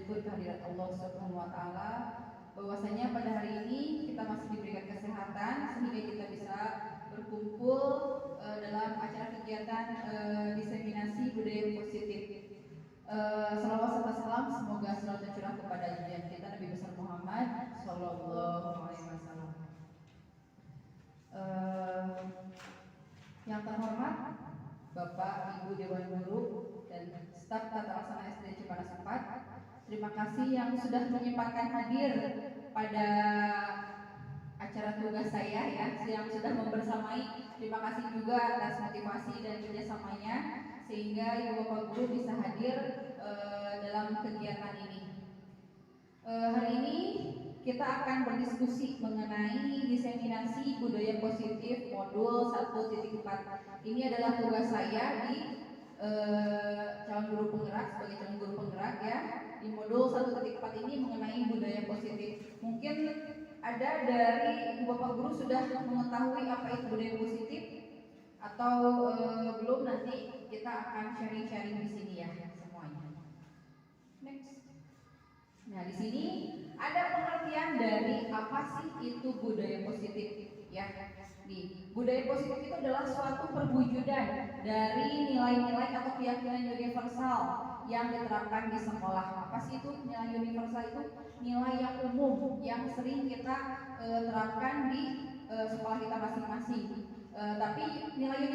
menyebut kehadirat Allah Subhanahu wa taala, bahwasanya pada hari ini kita masih diberikan kesehatan sehingga kita bisa berkumpul dalam acara kegiatan diseminasi budaya positif. Salawat serta salam semoga selalu tercurah kepada junjungan kita Nabi besar Muhammad Sallallahu Alaihi Wasallam. Yang terhormat Bapak Ibu Dewan Guru dan staf tata laksana SD Cipanas 4, terima kasih yang sudah menyempatkan hadir pada acara tugas saya ya, yang sudah membersamai. Terima kasih juga atas motivasi dan kerjasamanya sehingga Ibu Bapak Guru bisa hadir dalam kegiatan ini. Hari ini kita akan berdiskusi mengenai diseminasi budaya positif modul 1.4. Ini adalah tugas saya di calon guru penggerak, sebagai calon guru penggerak ya. Di modul 1.4 ini mengenai budaya positif. Mungkin ada dari Ibu Bapak Guru sudah mengetahui apa itu budaya positif atau belum, nanti kita akan sharing-sharing di sini ya semuanya. Next. Nah, di sini ada pengertian dari apa sih itu budaya positif ya. Di budaya positif itu adalah suatu perwujudan dari nilai-nilai atau keyakinan universal yang diterapkan di sekolah. Apa sih itu nilai universal? Itu nilai yang umum yang sering kita terapkan di sekolah kita masing-masing. Tapi nilai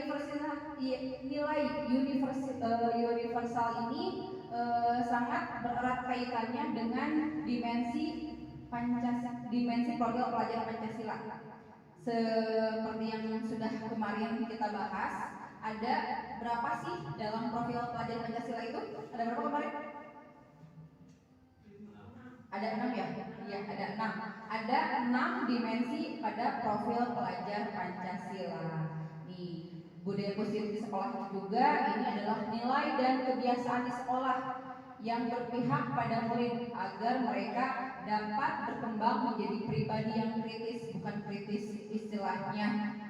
universal ini sangat bererat kaitannya dengan dimensi profil pelajaran Pancasila. Seperti yang sudah kemarin kita bahas, ada berapa sih dalam profil pelajaran Pancasila itu? Ada berapa kemarin? Ada 6 ya? Iya, ada 6. Ada 6 dimensi pada profil pelajar Pancasila. Nih, budaya positif di sekolah juga ini adalah nilai dan kebiasaan di sekolah yang berpihak pada murid agar mereka dapat berkembang menjadi pribadi yang kritis, bukan kritis istilahnya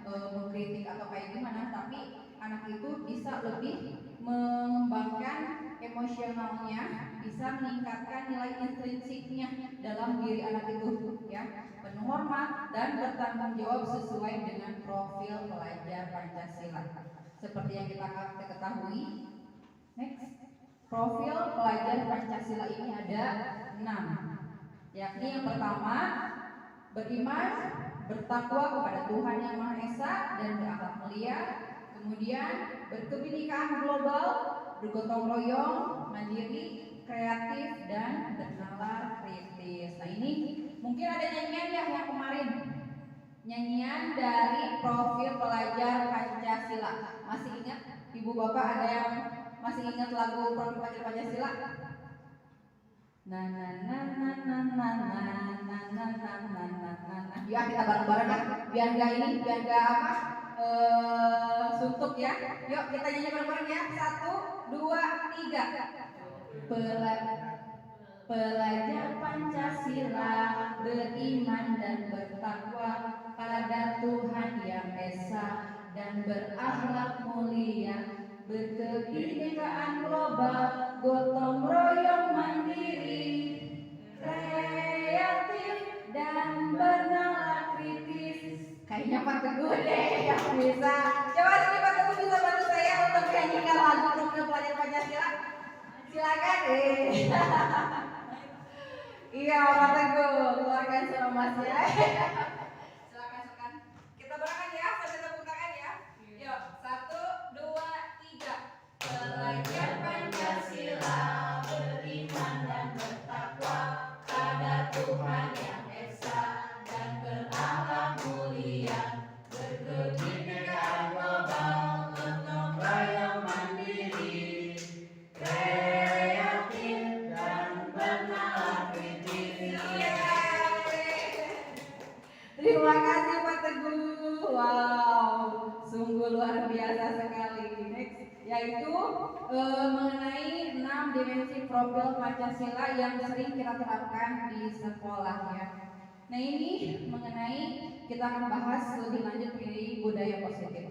mengkritik atau kayak gimana, tapi anak itu bisa lebih mengembangkan emosionalnya, bisa meningkatkan nilai intrinsiknya dalam diri anak itu ya, penuh hormat dan bertanggung jawab sesuai dengan profil pelajar Pancasila. Seperti yang kita ketahui, next, profil pelajar Pancasila ini ada 6, yakni yang pertama beriman, bertakwa kepada Tuhan Yang Maha Esa dan berakhlak mulia. Kemudian berkebinekaan global, bergotong royong, mandiri, kreatif, dan bernalar kritis. Nah, ini mungkin ada nyanyian ya yang kemarin, nyanyian dari profil pelajar Pancasila. Masih ingat Ibu Bapak, ada yang masih ingat lagu profil pelajar Pancasila? Ya, kita bareng-bareng ya, biar nggak apa suntuk ya. Yuk kita nyanyi bareng-bareng ya. 1, 2, 3. Pelajar Pancasila beriman dan bertakwa pada Tuhan Yang Esa dan berakhlak mulia, berkebinekaan global, gotong royong mandiri, kreatif dan bernalar kritis. Kayaknya Pak Teguh deh yang bisa. Coba sini Pak Teguh bisa bantu saya untuk menyanyikan lagu profil pelajar Pancasila. Silakan. Iya Pak Teguh, keluarkan suara Mas ya. Silakan. Kita berangkat ya, sambil tepuk tangan ya. Yuk, 1, 2, 3. Pelajar Pancasila beriman dan bertakwa pada Tuhan Yang Esa dan berakhlak mulia, berkebinekaan global, gotong royong mandiri, kreatif dan bernalar kritis. Terima kasih Pak Teguh. Wow, sungguh luar biasa sekali. Next, yaitu mengenai 6 dimensi profil Pancasila yang sering kita terapkan di sekolah ya. Nah, ini mengenai, kita akan bahas lebih lanjut dari budaya positif.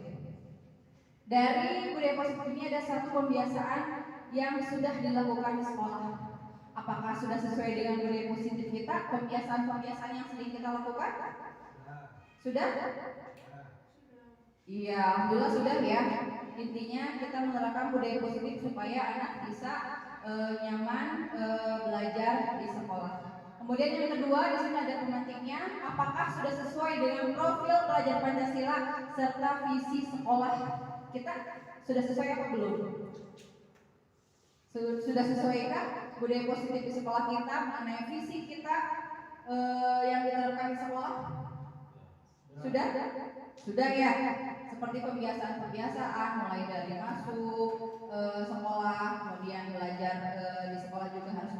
Dari budaya positif ini ada satu pembiasaan yang sudah dilakukan di sekolah. Apakah sudah sesuai dengan budaya positif kita, pembiasaan-pembiasaan yang sering kita lakukan? Sudah? Iya, alhamdulillah sudah ya. Intinya kita menerapkan budaya positif supaya anak bisa nyaman belajar di sekolah. Kemudian yang kedua, di sini ada pemantiknya. Apakah sudah sesuai dengan profil pelajar Pancasila serta visi sekolah kita? Sudah sesuai apa belum? Sudah sesuaikah budaya positif di sekolah kita mengenai visi kita yang diterapkan di sekolah? Sudah? Sudah ya. Seperti pembiasaan-pembiasaan mulai dari masuk sekolah, kemudian belajar di sekolah juga harus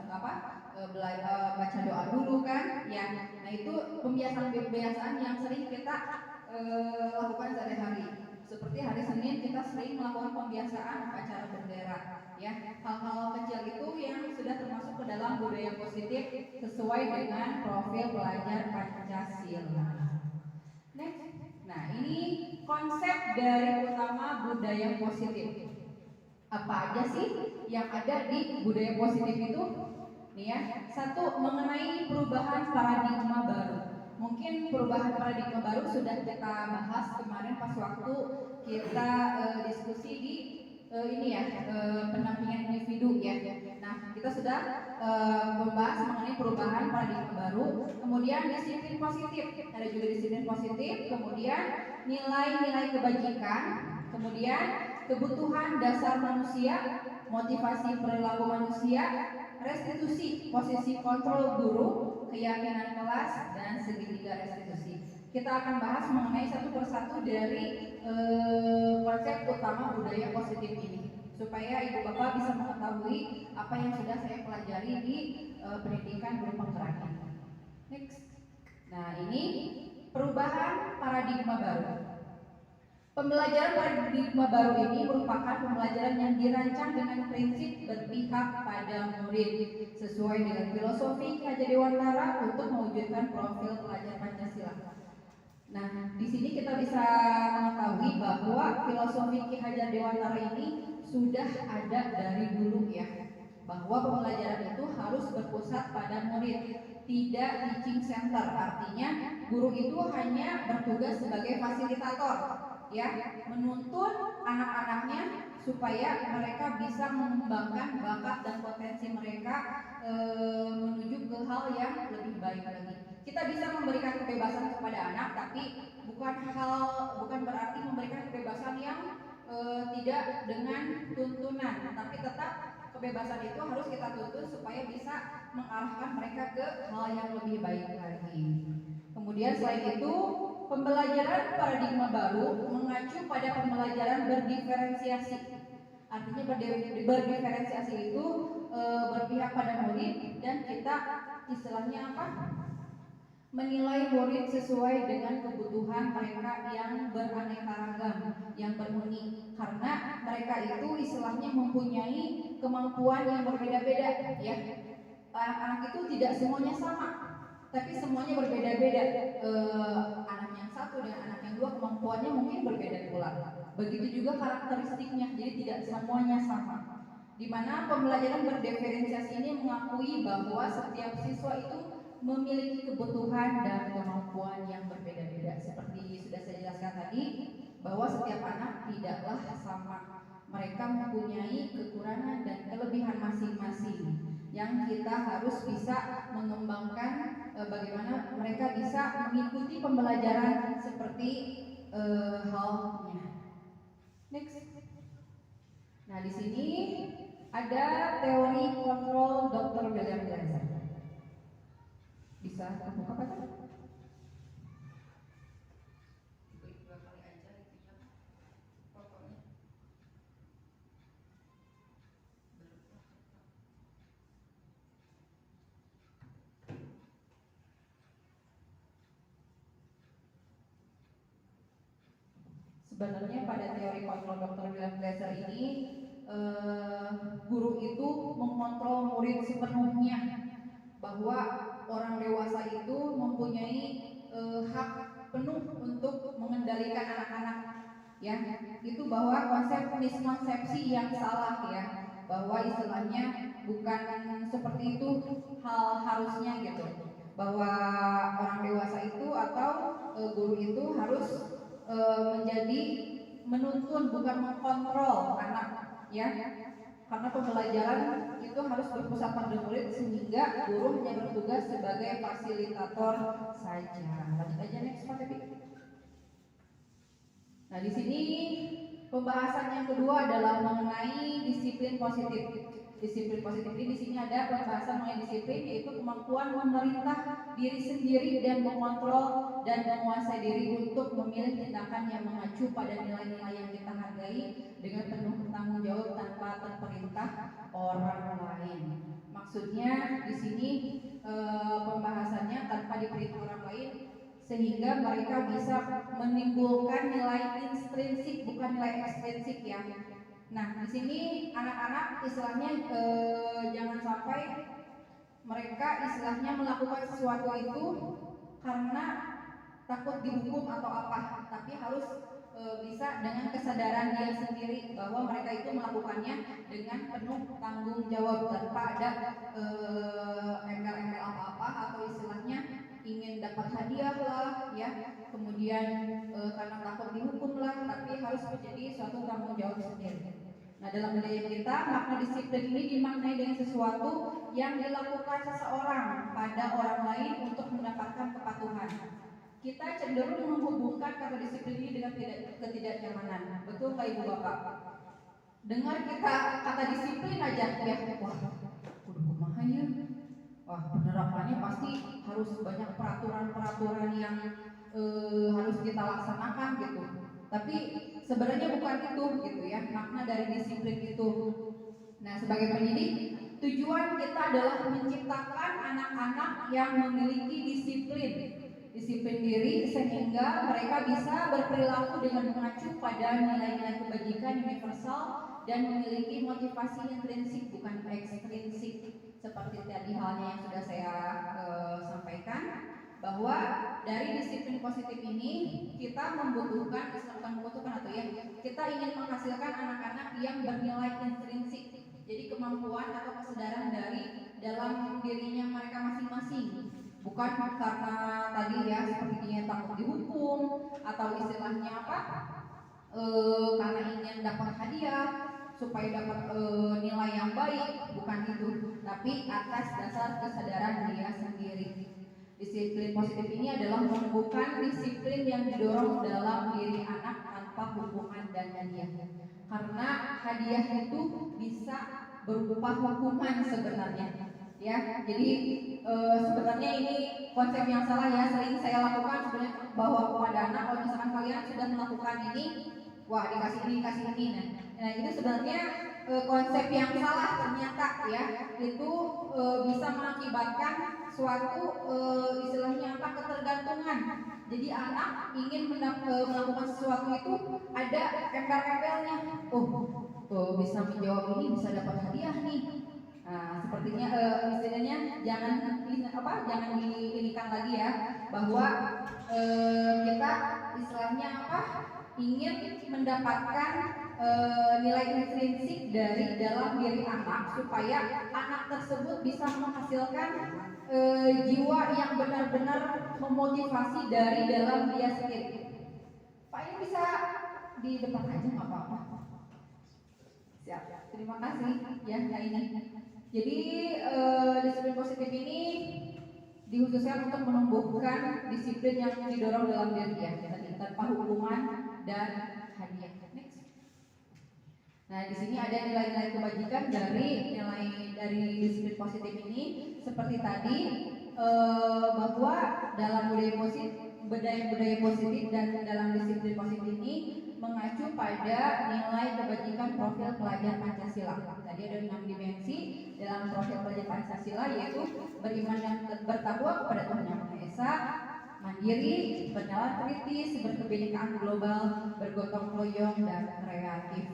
baca doa dulu kan? Ya. Nah itu pembiasaan-pembiasaan yang sering kita lakukan sehari-hari. Seperti hari Senin kita sering melakukan pembiasaan upacara bendera. Ya, hal-hal kecil itu yang sudah termasuk ke dalam budaya positif sesuai dengan profil pelajar Pancasila. Next. Nah, ini konsep dari utama budaya positif. Apa aja sih yang ada di budaya positif itu? Nih ya, satu, mengenai perubahan paradigma baru. Mungkin perubahan paradigma baru sudah kita bahas kemarin pas waktu kita diskusi di pendampingan individu ya. Nah, kita sudah membahas mengenai perubahan paradigma baru, kemudian disiplin positif, ada juga disiplin positif, kemudian nilai-nilai kebajikan, kemudian kebutuhan dasar manusia, motivasi perilaku manusia, restitusi posisi kontrol guru, keyakinan kelas, dan segitiga restitusi. Kita akan bahas mengenai satu persatu dari konsep utama budaya positif ini, supaya ibu bapak bisa mengetahui apa yang sudah saya pelajari di pendidikan guru penggerak ini. Next. Nah ini perubahan paradigma baru. Pembelajaran paradigma baru ini merupakan pembelajaran yang dirancang dengan prinsip berpihak pada murid sesuai dengan filosofi Ki Hajar Dewantara untuk mewujudkan profil pelajar Pancasila. Nah, di sini kita bisa mengetahui bahwa filosofi Ki Hajar Dewantara ini sudah ada dari dulu ya, bahwa pembelajaran itu harus berpusat pada murid, tidak teaching center. Artinya guru itu hanya bertugas sebagai fasilitator, ya, menuntun anak-anaknya supaya mereka bisa mengembangkan bakat dan potensi mereka menuju ke hal yang lebih baik lagi. Kita bisa memberikan kebebasan kepada anak, tapi bukan berarti memberikan kebebasan yang tidak dengan tuntunan, tapi tetap kebebasan itu harus kita tuntun supaya bisa mengarahkan mereka ke hal yang lebih baik lagi. Kemudian selain itu, pembelajaran paradigma baru mengacu pada pembelajaran berdiferensiasi. Artinya berdiferensiasi itu berpihak pada murid, dan kita istilahnya apa? Menilai murid sesuai dengan kebutuhan mereka yang beraneka ragam, yang berunik, karena mereka itu istilahnya mempunyai kemampuan yang berbeda-beda ya. Anak-anak itu tidak semuanya sama, tapi semuanya berbeda-beda. Anak yang satu dengan anak yang dua kemampuannya mungkin berbeda pula. Begitu juga karakteristiknya, jadi tidak semuanya sama. Dimana pembelajaran berdiferensiasi ini mengakui bahwa setiap siswa itu memiliki kebutuhan dan kemampuan yang berbeda-beda. Seperti sudah saya jelaskan tadi, bahwa setiap anak tidaklah sama. Mereka mempunyai kekurangan dan kelebihan masing-masing yang kita harus bisa mengembangkan bagaimana mereka bisa mengikuti pembelajaran seperti halnya. Next. Nah, di sini ada teori kontrol Dr. William Glasser. Bisa terbuka Pak? Sebenarnya pada teori kontrol Dr. William Glasser ini guru itu mengontrol murid sepenuhnya, bahwa orang dewasa itu mempunyai hak penuh untuk mengendalikan anak-anak ya. Itu bahwa konsep miskonsepsi yang salah ya. bahwa istilahnya bukan seperti itu hal harusnya gitu, bahwa orang dewasa itu atau guru itu harus menjadi menuntun bukan mengkontrol anak ya, karena pembelajaran itu harus berpusat pada murid sehingga guru hanya bertugas sebagai fasilitator saja. Lanjut aja next Pak Tepi. Nah di sini pembahasan yang kedua adalah mengenai disiplin positif. Disiplin positif ini di sini ada pembahasan mengenai disiplin, yaitu kemampuan memerintah diri sendiri dan mengontrol dan menguasai diri untuk memilih tindakan yang mengacu pada nilai-nilai yang kita hargai dengan penuh tanggung jawab tanpa terperintah orang lain. Maksudnya di sini pembahasannya tanpa diperintah orang lain, sehingga mereka bisa menimbulkan nilai intrinsik bukan nilai ekstrinsik ya. Nah di sini anak-anak istilahnya jangan sampai mereka istilahnya melakukan sesuatu itu karena takut dihukum atau apa, tapi harus bisa dengan kesadaran dia sendiri bahwa mereka itu melakukannya dengan penuh tanggung jawab tanpa ada embel-embel apa-apa atau istilahnya ingin dapat hadiah lah ya, kemudian karena takut dihukum lah, tapi harus menjadi suatu tanggung jawab sendiri. Nah dalam budaya kita makna disiplin ini dimaknai dengan sesuatu yang dilakukan seseorang pada orang lain untuk mendapatkan kepatuhan. Kita cenderung menghubungkan kata disiplin ini dengan ketidaknyamanan. Betul Pak Ibu Bapak? Dengar kita kata disiplin aja ya, wah kudu kumaha ya, wah penerapannya pasti harus banyak peraturan-peraturan yang harus kita laksanakan gitu. Tapi sebenarnya bukan itu gitu ya makna dari disiplin itu. Nah sebagai pendidik, tujuan kita adalah menciptakan anak-anak yang memiliki disiplin diri sehingga mereka bisa berperilaku dengan mengacu pada nilai-nilai kebajikan universal dan memiliki motivasi intrinsik bukan ekstrinsik, seperti tadi halnya yang sudah saya sampaikan, bahwa dari disiplin positif ini kita membutuhkan atau ya kita ingin menghasilkan anak-anak yang bernilai intrinsik, jadi kemampuan atau kesadaran dari dalam dirinya mereka masing-masing, bukan karena tadi ya sepertinya takut dihukum atau istilahnya apa karena ingin dapat hadiah supaya dapat nilai yang baik, bukan itu, tapi atas dasar kesadaran dia sendiri. Disiplin positif ini adalah menumbuhkan disiplin yang didorong dalam diri anak tanpa hukuman dan hadiah. Karena hadiah itu bisa berupa hukuman sebenarnya. Ya, jadi sebenarnya ini konsep yang salah ya, sering saya lakukan sebenarnya bahwa kepada anak kalau misalkan kalian sudah melakukan ini, wah dikasih ini. Nah itu sebenarnya konsep yang salah ternyata ya, itu bisa mengakibatkan suatu istilahnya apa ketergantungan. Jadi anak ingin melakukan sesuatu itu ada embel-embelnya. Bisa menjawab ini bisa dapat hadiah nih. Nah, sepertinya istilahnya jangan diinikan lagi ya, bahwa kita istilahnya apa ingin mendapatkan nilai intrinsik dari dalam diri anak supaya anak tersebut bisa menghasilkan jiwa yang benar-benar memotivasi dari dalam dia sendiri. Pak ini bisa di depan aja nggak apa-apa. Siap. Terima kasih ya ini. Jadi disiplin positif ini dikhususkan untuk menumbuhkan disiplin yang didorong dalam diri ya, tanpa hukuman dan hadiah. Next. Nah di sini ada nilai-nilai kebajikan dari disiplin positif ini, seperti tadi bahwa dalam budaya positif dan dalam disiplin positif ini mengacu pada nilai kebajikan profil pelajar Pancasila. Tadi ada 6 dimensi dalam profil pelajar Pancasila, yaitu beriman dan bertakwa kepada Tuhan Yang Maha Esa, mandiri, bernalar kritis, berkebinekaan global, bergotong royong dan kreatif.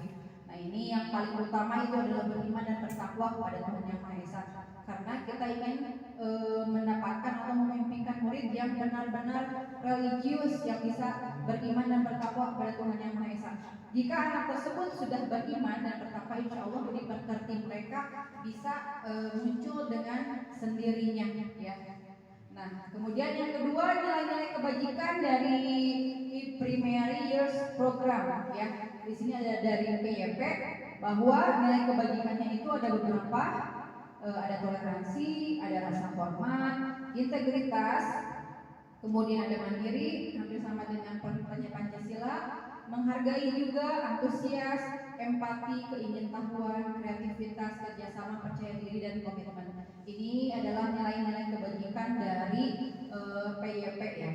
Nah ini yang paling utama itu adalah beriman dan bertakwa kepada Tuhan Yang Maha Esa, karena kita ingin mendapatkan atau memimpikan murid yang benar-benar religius yang bisa beriman dan bertakwa kepada Tuhan Yang Maha Esa. Jika anak tersebut sudah beriman dan bertakwa, insya Allah budi pekerti mereka bisa muncul dengan sendirinya, ya. Nah, kemudian yang kedua, nilai-nilai kebajikan dari primary years program, ya. Di sini ada dari PYP bahwa nilai kebajikannya itu ada beberapa, ada toleransi, ada rasa hormat, integritas, kemudian ada mandiri, hampir sama dengan prinsip Pancasila, menghargai juga, antusias, empati, keingintahuan, kreativitas, kerjasama, percaya diri, dan komitmen. Ini adalah nilai-nilai kebajikan dari PYP, ya.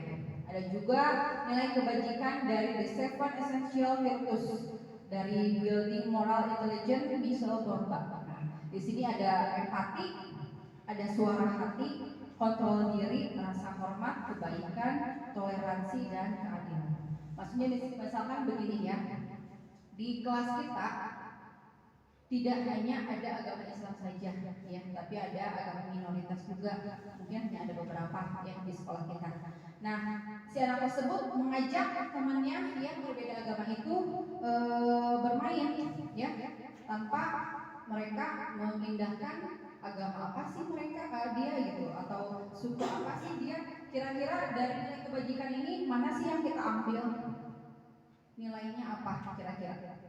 Ada juga nilai kebajikan dari The Seven Essential Virtues dari Building Moral Intelligence Michelle Borba. Di sini ada empati, ada suara hati, kontrol diri, rasa hormat, kebaikan, toleransi, dan keadilan. Maksudnya misalkan begini, ya, di kelas kita tidak hanya ada agama Islam saja, ya, tapi ada agama minoritas juga. Mungkin hanya ada beberapa yang di sekolah kita. Nah, si anak tersebut mengajak temannya yang berbeda agama itu bermain, ya, tanpa mereka memindahkan agama apa sih mereka dia gitu, atau suku apa sih dia. Kira-kira dari nilai kebajikan ini mana sih yang kita ambil? Nilainya apa kira-kira?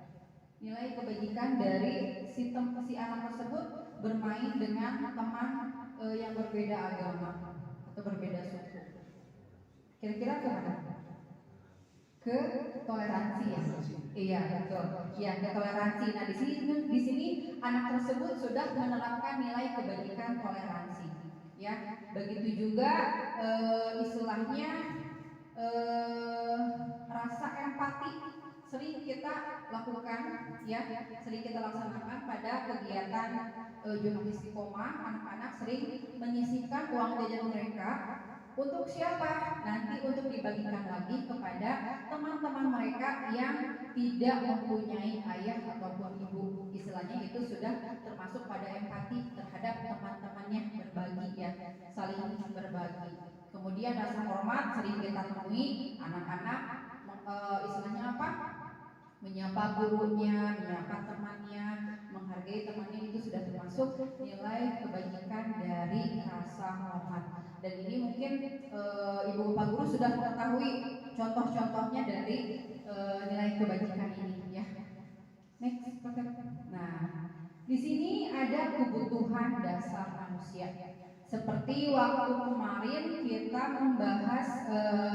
Nilai kebajikan dari si anak tersebut bermain dengan teman yang berbeda agama atau berbeda suku. Kira-kira ke mana? Ke toleransi, ya. Iya, betul. Ya, ke toleransi. Nah, di sini anak tersebut sudah menerapkan nilai kebajikan toleransi. Ya, begitu juga istilahnya rasa empati sering kita lakukan, ya, sering kita laksanakan pada kegiatan Jumat Istiqomah. Anak-anak sering menyisihkan uang jajan mereka untuk siapa? Nanti untuk dibagikan lagi kepada teman-teman mereka yang tidak mempunyai ayah ataupun ibu. Istilahnya itu sudah termasuk pada empati terhadap teman-temannya, berbagi, ya, saling berbagi. Kemudian rasa hormat sering kita temui anak-anak istilahnya apa? Menyapa gurunya, menyapa temannya, menghargai temannya, itu sudah termasuk nilai kebajikan dari rasa hormat. Dan ini mungkin ibu bapak guru sudah mengetahui contoh-contohnya dari nilai kebajikan ini, ya. Next. Nah, di sini ada kebutuhan dasar manusia. Seperti waktu kemarin kita membahas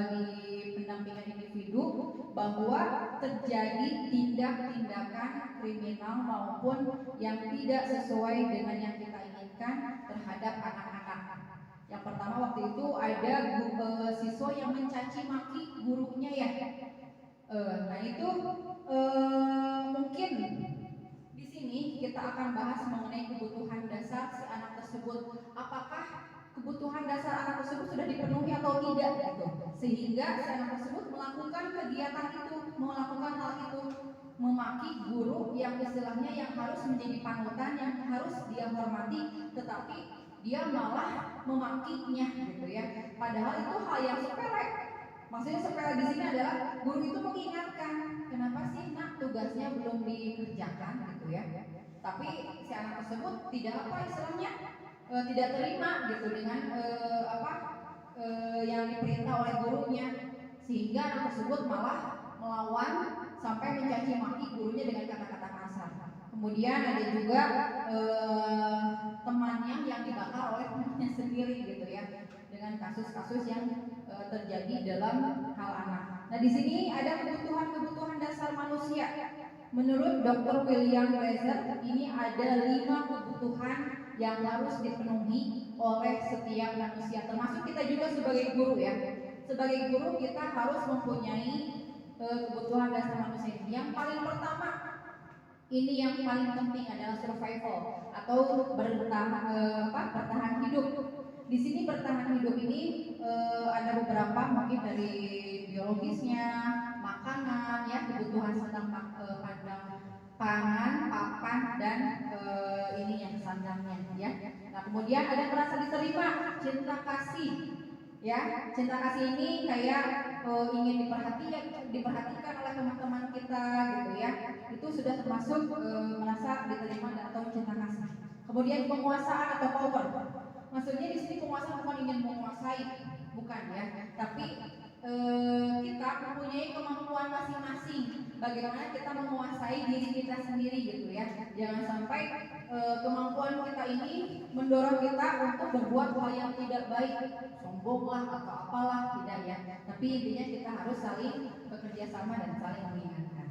di pendampingan individu bahwa terjadi tindak-tindakan kriminal maupun yang tidak sesuai dengan yang kita inginkan terhadap anak-anak. Yang pertama waktu itu ada siswa yang mencaci maki gurunya, ya. Nah itu mungkin di sini kita akan bahas mengenai kebutuhan dasar si anak tersebut. Apakah kebutuhan dasar anak tersebut sudah dipenuhi atau tidak, gitu. Sehingga si anak tersebut melakukan kegiatan itu, melakukan hal itu, memaki guru yang istilahnya yang harus menjadi panutan, yang harus dia hormati, tetapi dia malah memakinya, gitu, ya. Padahal itu hal yang sepele. Maksudnya sepele di sini adalah guru itu mengingatkan, kenapa sih nak tugasnya belum dikerjakan, gitu, ya. Tapi si anak tersebut tidak apa istilahnya tidak terima, gitu, dengan yang diperintah oleh gurunya, sehingga anak tersebut malah melawan sampai mencaci maki gurunya dengan kata-kata kasar. Kemudian ada juga temannya yang dibakar oleh temannya sendiri, gitu, ya, dengan kasus-kasus yang terjadi dalam hal anak. Nah, di sini ada kebutuhan-kebutuhan dasar manusia. Menurut Dr. William Glaser, ini ada 5 kebutuhan yang harus dipenuhi oleh setiap manusia, termasuk kita juga sebagai guru, ya. Sebagai guru kita harus mempunyai kebutuhan dasar manusia. Yang paling pertama, ini yang paling penting adalah survival atau bertahan hidup. Di sini bertahan hidup ini ada beberapa, mungkin dari biologisnya, makanan, ya, kebutuhan tentang pangan, papan, dan ini yang sandangnya, ya. Nah, kemudian ada merasa diterima, cinta kasih, Ya, cinta kasih ini kayak ingin diperhatikan oleh teman-teman kita gitu ya. Itu sudah termasuk merasa diterima atau cinta kasih. Kemudian penguasaan atau power. Maksudnya di sini penguasaan bukan ingin menguasai, bukan ya. Tapi kita mempunyai kemampuan masing-masing. Bagaimana kita menguasai diri kita sendiri gitu ya. Jangan sampai kemampuan kita ini mendorong kita untuk berbuat hal yang tidak baik, sombonglah atau apalah, tidak ya. Tapi intinya kita harus saling bekerja sama dan saling mengingatkan.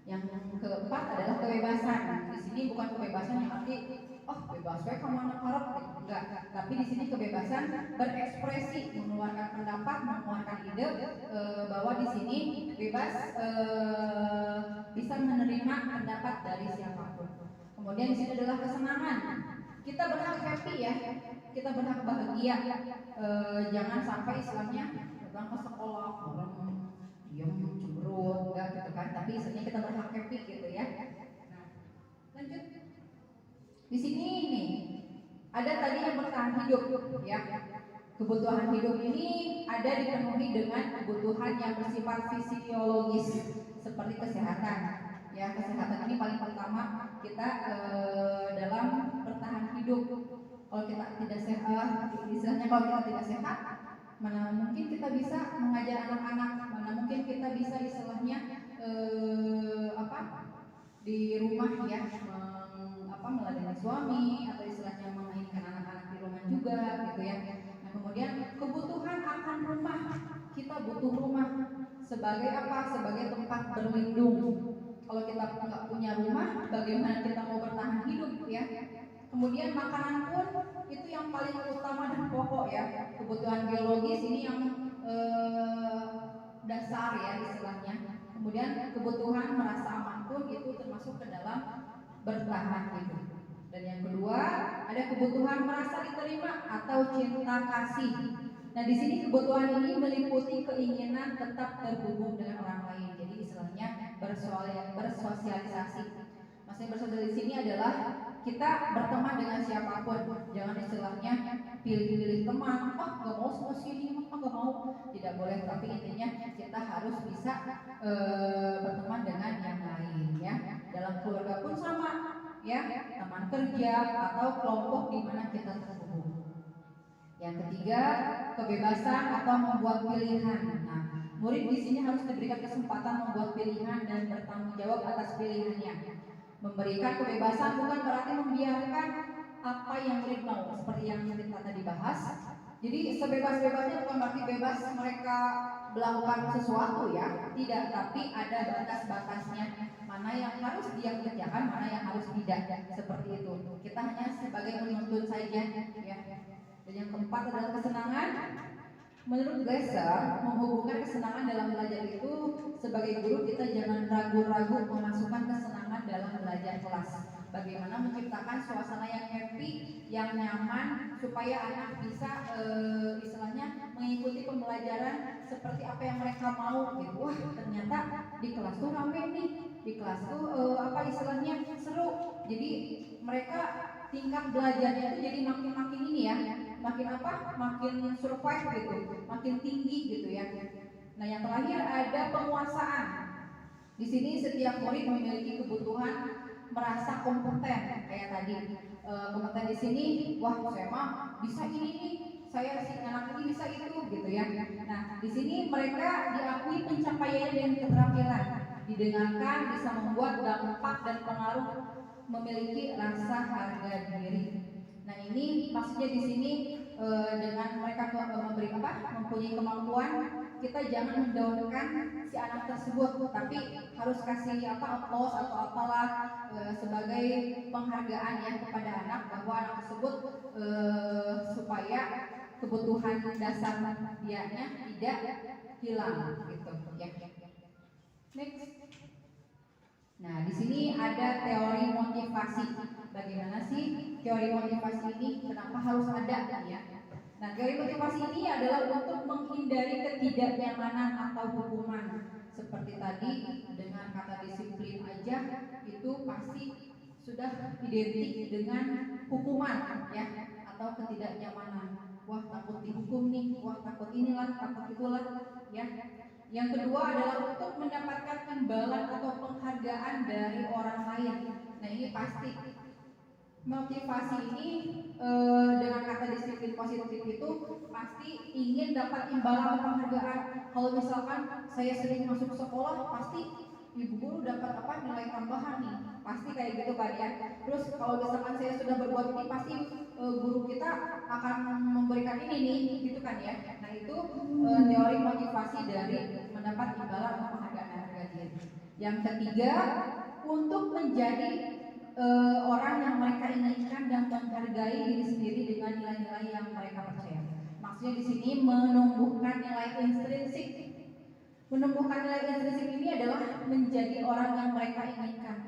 Yang keempat adalah kebebasan. Di sini bukan kebebasan yang arti oh bebas kayak kamu anak harap, enggak. Tapi di sini kebebasan berekspresi, mengeluarkan pendapat, mengeluarkan ide, bahwa di sini bebas bisa menerima pendapat dari siapapun. Kemudian di sini adalah kesenangan. Kita berhak happy ya, kita berhak bahagia. Jangan sampai istilahnya datang ke sekolah orang diam cemberut, enggak gitu kan. Tapi istilahnya kita berhak happy gitu ya. Nah, lanjut. Di sini nih ada tadi yang bertahan hidup ya. Kebutuhan hidup ini ada dipenuhi dengan kebutuhan yang bersifat fisiologis seperti kesehatan. Ya, kesehatan ini paling pertama kita dalam bertahan hidup. Kalau kita tidak sehat, istilahnya kalau kita tidak sehat, mana mungkin kita bisa mengajar anak-anak, mana mungkin kita bisa istilahnya di rumah ya, meladeni suami atau istilahnya mengainkan anak-anak di rumah juga gitu ya. Nah, kemudian kebutuhan akan rumah, kita butuh rumah sebagai apa? Sebagai tempat berlindung. Kalau kita nggak punya rumah, bagaimana kita mau bertahan hidup ya? Kemudian makanan pun itu yang paling utama dan pokok ya. Kebutuhan biologis ini yang dasar ya istilahnya. Kemudian kebutuhan merasa aman pun itu termasuk ke dalam bertahan hidup. Dan yang kedua ada kebutuhan merasa diterima atau cinta kasih. Nah di sini kebutuhan ini meliputi keinginan tetap terhubung dengan orang lain. Jadi istilahnya bersosialisasi. Maksudnya bersosialisasi ini adalah kita berteman dengan siapapun. Jangan istilahnya pilih-pilih teman. Gak mau sama sini, gak mau. Tidak boleh. Tapi intinya kita harus bisa berteman dengan yang lain ya. Dalam keluarga pun sama ya, teman kerja atau kelompok di mana kita terhubung. Yang ketiga, kebebasan atau membuat pilihan. Nah, murid di sini harus diberikan kesempatan membuat pilihan dan bertanggung jawab atas pilihannya. Memberikan kebebasan bukan berarti membiarkan apa yang murid mau, seperti yang kita tadi bahas. Jadi sebebas-bebasnya bukan berarti bebas mereka melakukan sesuatu ya, tidak, tapi ada batas-batasnya. Mana yang harus dia kerjakan, mana yang harus tidak, seperti itu. Kita hanya sebagai penuntun saja ya. Dan yang keempat adalah kesenangan. Menurut Glaser, menghubungkan kesenangan dalam belajar itu sebagai guru kita jangan ragu-ragu memasukkan kesenangan dalam belajar kelas. Bagaimana menciptakan suasana yang happy, yang nyaman, supaya anak bisa istilahnya mengikuti pembelajaran seperti apa yang mereka mau gitu. Wah ternyata di kelas tuh rame nih, di kelas tuh istilahnya seru. Jadi mereka tingkat belajarnya itu jadi makin ini ya, makin survive gitu, makin tinggi gitu ya. Nah yang terakhir ada penguasaan. Di sini setiap murid memiliki kebutuhan merasa kompeten kayak tadi. Kompeten di sini, wah saya mah bisa ini nih, saya si anak ini bisa itu gitu ya. Nah di sini mereka diakui pencapaian dan keterampilan, didengarkan, bisa membuat dampak dan pengaruh, memiliki rasa harga diri. Nah ini maksudnya di sini dengan mereka mempunyai kemampuan, kita jangan mendaunkan si anak tersebut, tapi harus kasih applause atau apalah sebagai penghargaan ya kepada anak, bahwa anak tersebut supaya kebutuhan dasar dianya tidak hilang gitu ya. Next. Nah, di sini ada teori motivasi. Bagaimana sih teori motivasi ini? Kenapa harus ada ya? Nah, teori motivasi ini adalah untuk menghindari ketidaknyamanan atau hukuman. Seperti tadi dengan kata disiplin aja itu pasti sudah identik dengan hukuman ya, atau ketidaknyamanan. Wah takut dihukum nih, wah wah takut inilah, takut itulah, ya. Yang kedua adalah untuk mendapatkan imbalan atau penghargaan dari orang lain. Nah ini pasti motivasi ini dengan kata disiplin positif itu pasti ingin dapat imbalan atau penghargaan. Kalau misalkan saya sering masuk sekolah, pasti ibu guru dapat apa, nilai tambahan nih, pasti kayak gitu kan ya. Terus kalau misalkan saya sudah berbuat ini, pasti guru kita akan memberikan ini nih, gitu kan ya. Nah itu teori motivasi dari mendapat imbalan atau penghargaan harga diri. Yang ketiga, untuk menjadi orang yang mereka inginkan dan menghargai diri sendiri dengan nilai-nilai yang mereka percaya. Maksudnya di sini menumbuhkan nilai intrinsik. Menumbuhkan nilai intrinsik ini adalah menjadi orang yang mereka inginkan.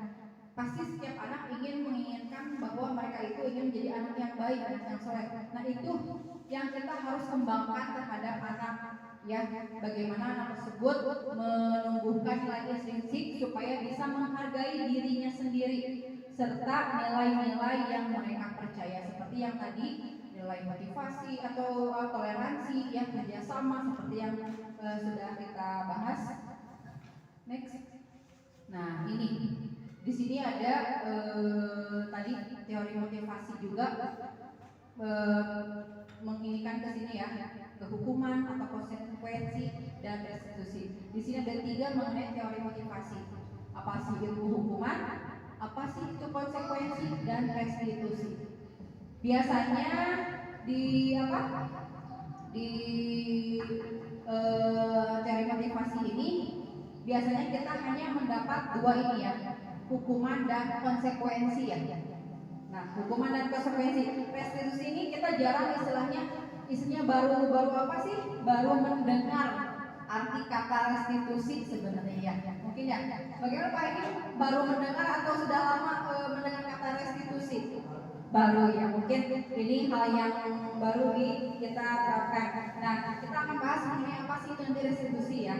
Pasti setiap anak menginginkan bahwa mereka itu ingin menjadi anak yang baik, anak yang soleh. Nah itu yang kita harus kembangkan terhadap anak, ya. Bagaimana anak tersebut menumbuhkan nilai intrinsik supaya bisa menghargai dirinya sendiri serta nilai-nilai yang mereka percaya, seperti yang tadi nilai motivasi atau toleransi, ya, kerjasama seperti yang sudah kita bahas. Next. Nah ini di sini ada tadi teori motivasi juga menginikan ke sini ya, ke hukuman atau konsekuensi dan restitusi. Di sini ada 3 mengenai teori motivasi. Apa sih itu hukuman? Apa sih itu konsekuensi dan restitusi? Biasanya di teori motivasi ini biasanya kita hanya mendapat 2 ini ya, hukuman dan konsekuensi ya. Nah, hukuman dan konsekuensi. Restitusi ini kita jarang istilahnya baru apa sih? Baru mendengar arti kata restitusi sebenarnya ya. Mungkin ya. Bagaimana Pak ini baru mendengar atau sudah lama mendengar kata restitusi? Baru ya, mungkin ini hal yang baru kita terapkan. Nah, kita akan bahas mengenai apa sih itu nanti restitusi ya.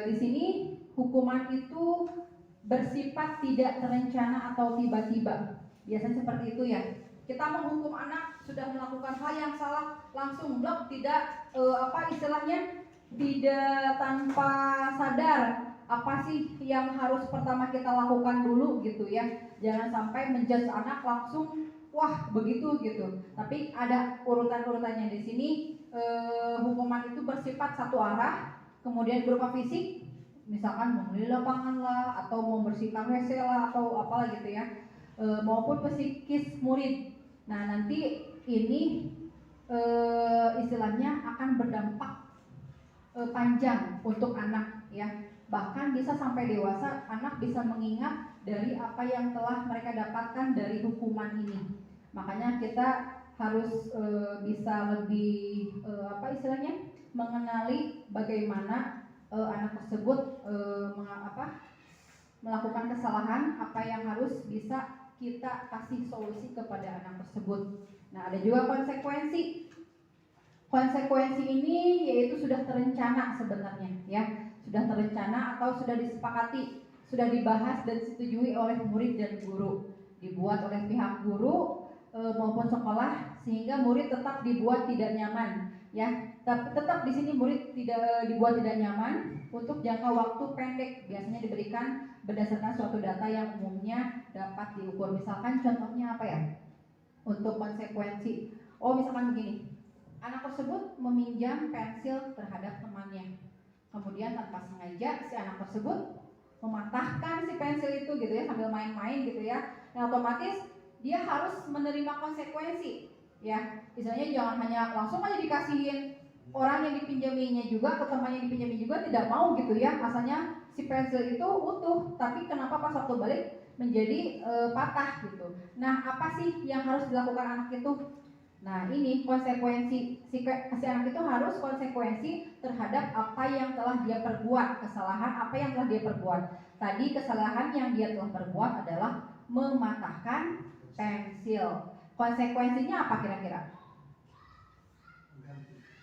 Di sini hukuman itu bersifat tidak terencana atau tiba-tiba. Biasanya seperti itu ya. Kita menghukum anak sudah melakukan hal yang salah langsung blok, tidak istilahnya tidak tanpa sadar apa sih yang harus pertama kita lakukan dulu gitu ya. Jangan sampai menjudge anak langsung wah begitu gitu. Tapi ada urutan-urutannya di sini. Hukuman itu bersifat satu arah. Kemudian berupa fisik, misalkan membeli lapangan lah, atau membersihkan WC lah, atau apalah gitu ya, maupun psikis murid. Nah nanti ini istilahnya akan berdampak panjang untuk anak ya. Bahkan bisa sampai dewasa, anak bisa mengingat dari apa yang telah mereka dapatkan dari hukuman ini. Makanya kita harus bisa lebih istilahnya mengenali bagaimana anak tersebut melakukan kesalahan, apa yang harus bisa kita kasih solusi kepada anak tersebut. Nah, ada juga konsekuensi. Konsekuensi ini yaitu sudah terencana sebenarnya ya, sudah terencana atau sudah disepakati, sudah dibahas dan disetujui oleh murid dan guru, dibuat oleh pihak guru maupun sekolah, sehingga murid tetap dibuat tidak nyaman ya. Tetap di sini murid dibuat tidak nyaman untuk jangka waktu pendek, biasanya diberikan berdasarkan suatu data yang umumnya dapat diukur. Misalkan contohnya apa ya untuk konsekuensi? Misalkan begini, anak tersebut meminjam pensil terhadap temannya, kemudian tanpa sengaja si anak tersebut mematahkan si pensil itu gitu ya, sambil main-main gitu ya. Nah, otomatis dia harus menerima konsekuensi ya. Misalnya jangan hanya langsung aja dikasihin orang yang dipinjaminya juga atau teman yang dipinjami juga tidak mau gitu ya, asalnya si pensil itu utuh, tapi kenapa pas waktu balik menjadi patah gitu. Nah, apa sih yang harus dilakukan anak itu? Nah, ini konsekuensi si anak itu harus konsekuensi terhadap apa yang telah dia perbuat, kesalahan apa yang telah dia perbuat. Tadi kesalahan yang dia telah perbuat adalah mematahkan pensil. Konsekuensinya apa kira-kira?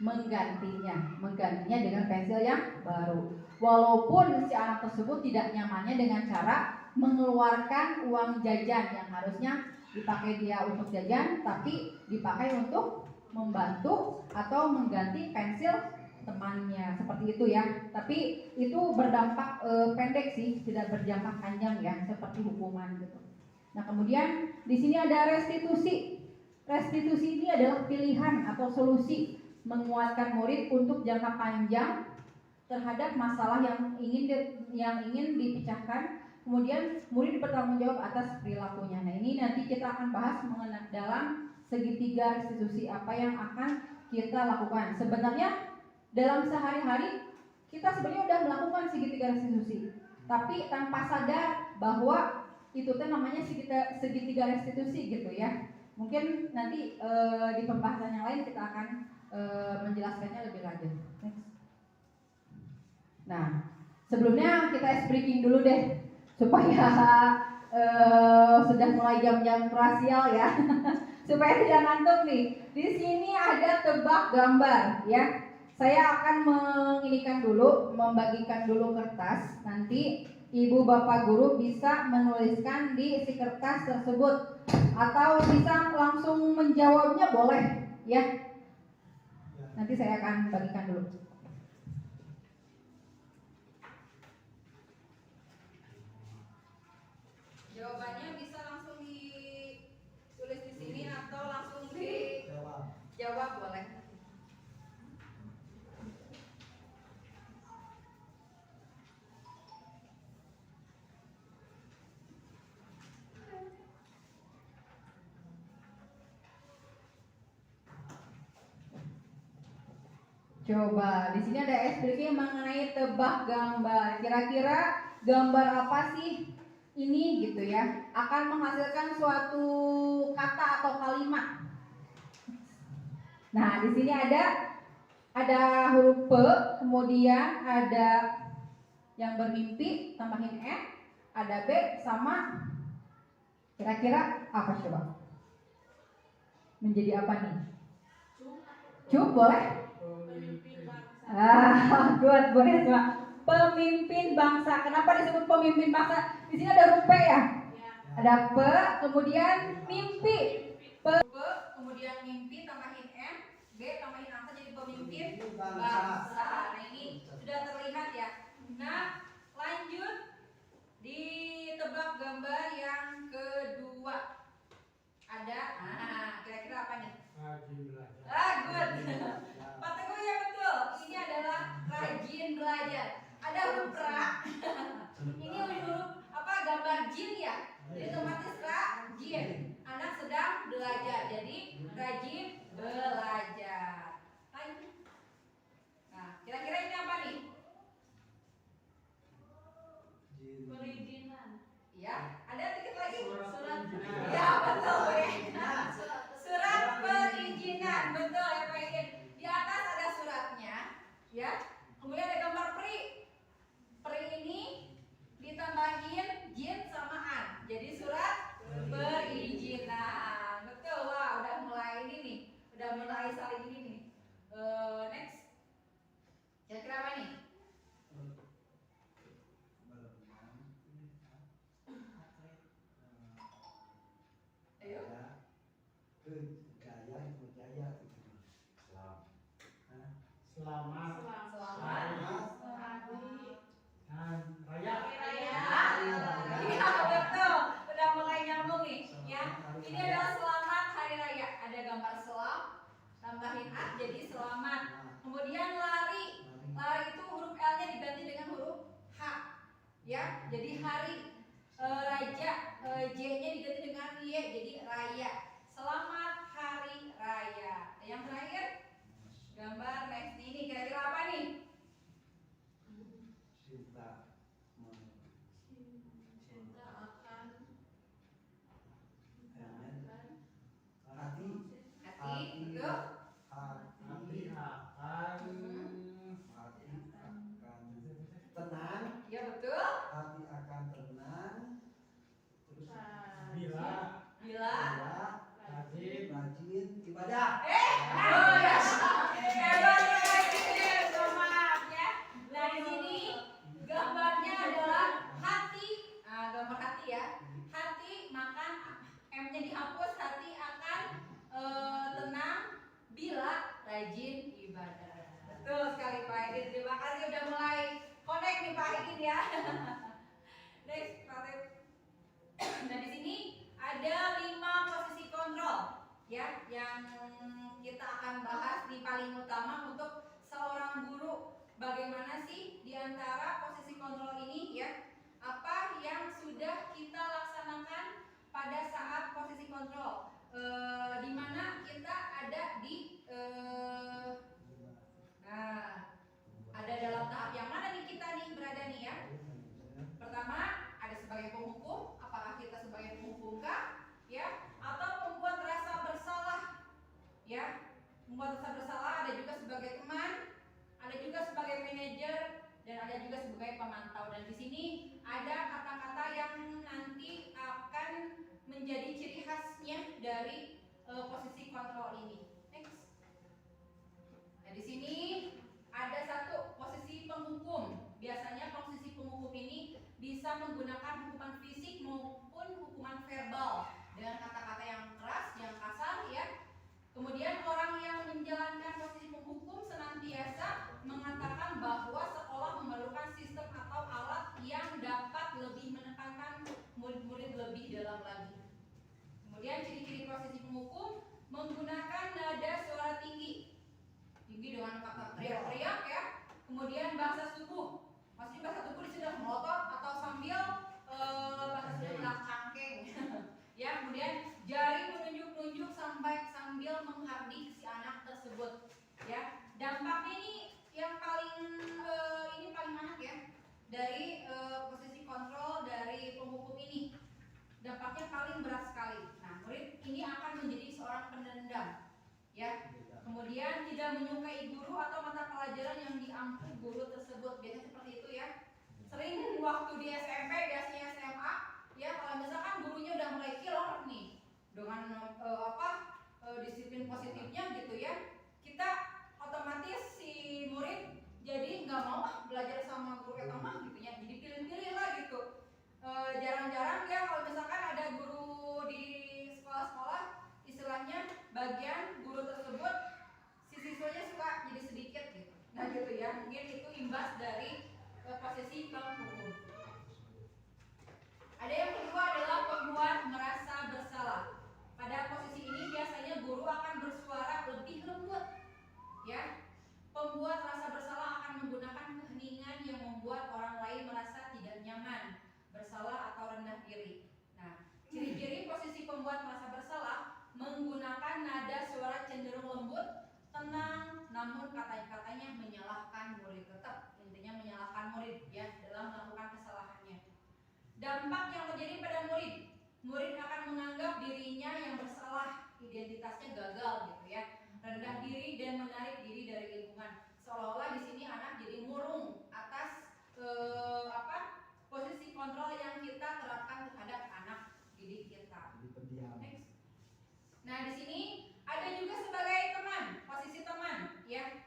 Menggantinya dengan pensil yang baru. Walaupun si anak tersebut tidak nyamannya dengan cara mengeluarkan uang jajan yang harusnya dipakai dia untuk jajan, tapi dipakai untuk membantu atau mengganti pensil temannya, seperti itu ya. Tapi itu berdampak pendek sih, tidak berdampak panjang ya, seperti hukuman gitu. Nah kemudian di sini ada restitusi. Restitusi ini adalah pilihan atau solusi menguatkan murid untuk jangka panjang terhadap masalah yang ingin dipecahkan. Kemudian murid bertanggung jawab atas perilakunya. Nah ini nanti kita akan bahas mengenai dalam segitiga restitusi apa yang akan kita lakukan. Sebenarnya dalam sehari-hari kita sebenarnya sudah melakukan segitiga restitusi, tapi tanpa sadar bahwa itu namanya segitiga restitusi gitu ya. Mungkin nanti di pembahasan yang lain kita akan menjelaskannya lebih lanjut. Next. Nah, sebelumnya kita ice breaking dulu deh supaya sudah mulai jam-jam rasial ya. Supaya tidak ngantuk nih. Di sini ada tebak gambar ya. Saya akan membagikan dulu kertas. Nanti Ibu Bapak Guru bisa menuliskan di si kertas tersebut atau bisa langsung menjawabnya boleh ya. Nanti saya akan bagikan dulu. Jawabannya bisa langsung ditulis di sini atau langsung dijawab boleh. Coba, di sini ada explication mengenai tebak gambar. Kira-kira gambar apa sih ini gitu ya? Akan menghasilkan suatu kata atau kalimat. Nah, di sini ada huruf P, kemudian ada yang bermimpi tambahin N, ada B sama kira-kira apa coba? Menjadi apa nih? Cuk boleh? Good, boleh semua. Pemimpin bangsa. Kenapa disebut pemimpin bangsa? Di sini ada huruf P ya? Ada P, kemudian mimpi. P, kemudian mimpi tambahin M, B tambahin angka jadi pemimpin bangsa. Nah ini sudah terlihat ya. Nah lanjut ditebak gambar yang kedua. Ada, kira-kira apa nih? Good. Pak Teguh ya betul. Ini adalah rajin belajar. Ada huruf ra. Ini huruf apa? Gambar jin ya. Jadi otomatis rajin. Anak sedang belajar. Jadi rajin belajar. Lanjut. Nah, kira-kira ini apa nih? Perizinan. Ya, ada dikit lagi. Surat. Ya betul. Surat perizinan. Betul ya Pak Idin. Di atas ada suratnya, ya. Kemudian ada gambar peri. Peri ini ditambahin jin sama an. Jadi surat perizinan. Betul, wah udah mulai ini nih. Udah mulai saling ini nih. Next. Kira-kira apa nih? Ayo. Selamat Raya. Iya betul, udah mulai nyambung nih ya. Ini adalah selamat hari raya. Ada gambar selam, tambahin a jadi selamat. Kemudian lari. Lari itu huruf L-nya diganti dengan huruf H. Ya, jadi hari. Raja, J-nya diganti dengan Y jadi raya. Selamat hari raya. Yang terakhir gambar next ini kira-kira apa nih? Hati, betul? Tenang. Ya betul. Hati akan tenang. ya yang kita akan bahas di paling utama untuk seorang guru. Bagaimana sih diantara posisi kontrol ini ya? Apa yang sudah kita laksanakan pada saat posisi kontrol? Di mana kita ada di ada dalam tahap yang mana nih kita nih berada nih ya? Pertama, ada sebagai penghukum, apakah kita sebagai penghukumkah? Ya, atau membuat rasa bersalah? Ya, membuat rasa bersalah. Ada juga sebagai teman, ada juga sebagai manajer, dan ada juga sebagai pemantau. Dan di sini ada kata-kata yang nanti akan menjadi ciri khasnya dari posisi kontrol ini. Next. Nah, di sini ada satu posisi penghukum. Biasanya posisi penghukum ini bisa menggunakan hukuman fisik maupun hukuman verbal dengan kata-kata yang keras, yang kasar ya. Kemudian orang yang menjalankan posisi penghukum senantiasa mengatakan bahwa sekolah memerlukan sistem atau alat yang dapat lebih menekankan murid-murid lebih dalam lagi. Kemudian ciri-ciri posisi penghukum menggunakan nada suara tinggi dengan kata teriak-teriak ya. Kemudian bahasa tubuh, pasti bahasa tubuh sudah melotot atau sambil bahasa sudah cangkeng. Ya, kemudian jari menunjuk-nunjuk sambil menghardik si anak tersebut. Ya, dampaknya ini yang paling banyak ya dari posisi kontrol dari penghukum ini. Dampaknya paling berat sekali. Nah, murid ini akan menjadi seorang pendendam. Ya, kemudian tidak menyukai guru atau mata pelajaran yang diampu guru tersebut. Biasanya seperti itu ya. Sering waktu di SMP, biasanya SMA, ya kalau misalkan gurunya udah mulai killer nih dengan disiplin positifnya gitu ya, kita otomatis si murid jadi nggak mau belajar sama guru etama gitu ya. Jadi pilih-pilih lah gitu. Jarang-jarang ya kalau misalkan ada guru di sekolah-sekolah, istilahnya bagian guru tersebut si siswanya suka jadi sedikit gitu. Nah gitu ya, mungkin itu imbas dari posisi penghukum. Ada yang kedua adalah pembuat merasa bersalah. Pada posisi ini biasanya guru akan bersuara lebih lembut ya. Pembuat rasa bersalah akan menggunakan keheningan yang membuat orang lain merasa tidak nyaman, bersalah atau rendah diri. Nah, ciri-ciri posisi pembuat merasa bersalah menggunakan nada suara cenderung lembut, tenang, namun kata-katanya menyalahkan murid. Tetap intinya menyalahkan murid ya dalam melakukan kesalahannya. Dampak yang terjadi pada murid akan menganggap dirinya yang bersalah, identitasnya gagal gitu ya, rendah diri dan menarik diri dari lingkungan. Seolah-olah di sini anak jadi murung atas posisi kontrol yang kita terapkan terhadap anak didik kita. Next. Nah, di sini ada juga sebagai teman, posisi teman, ya.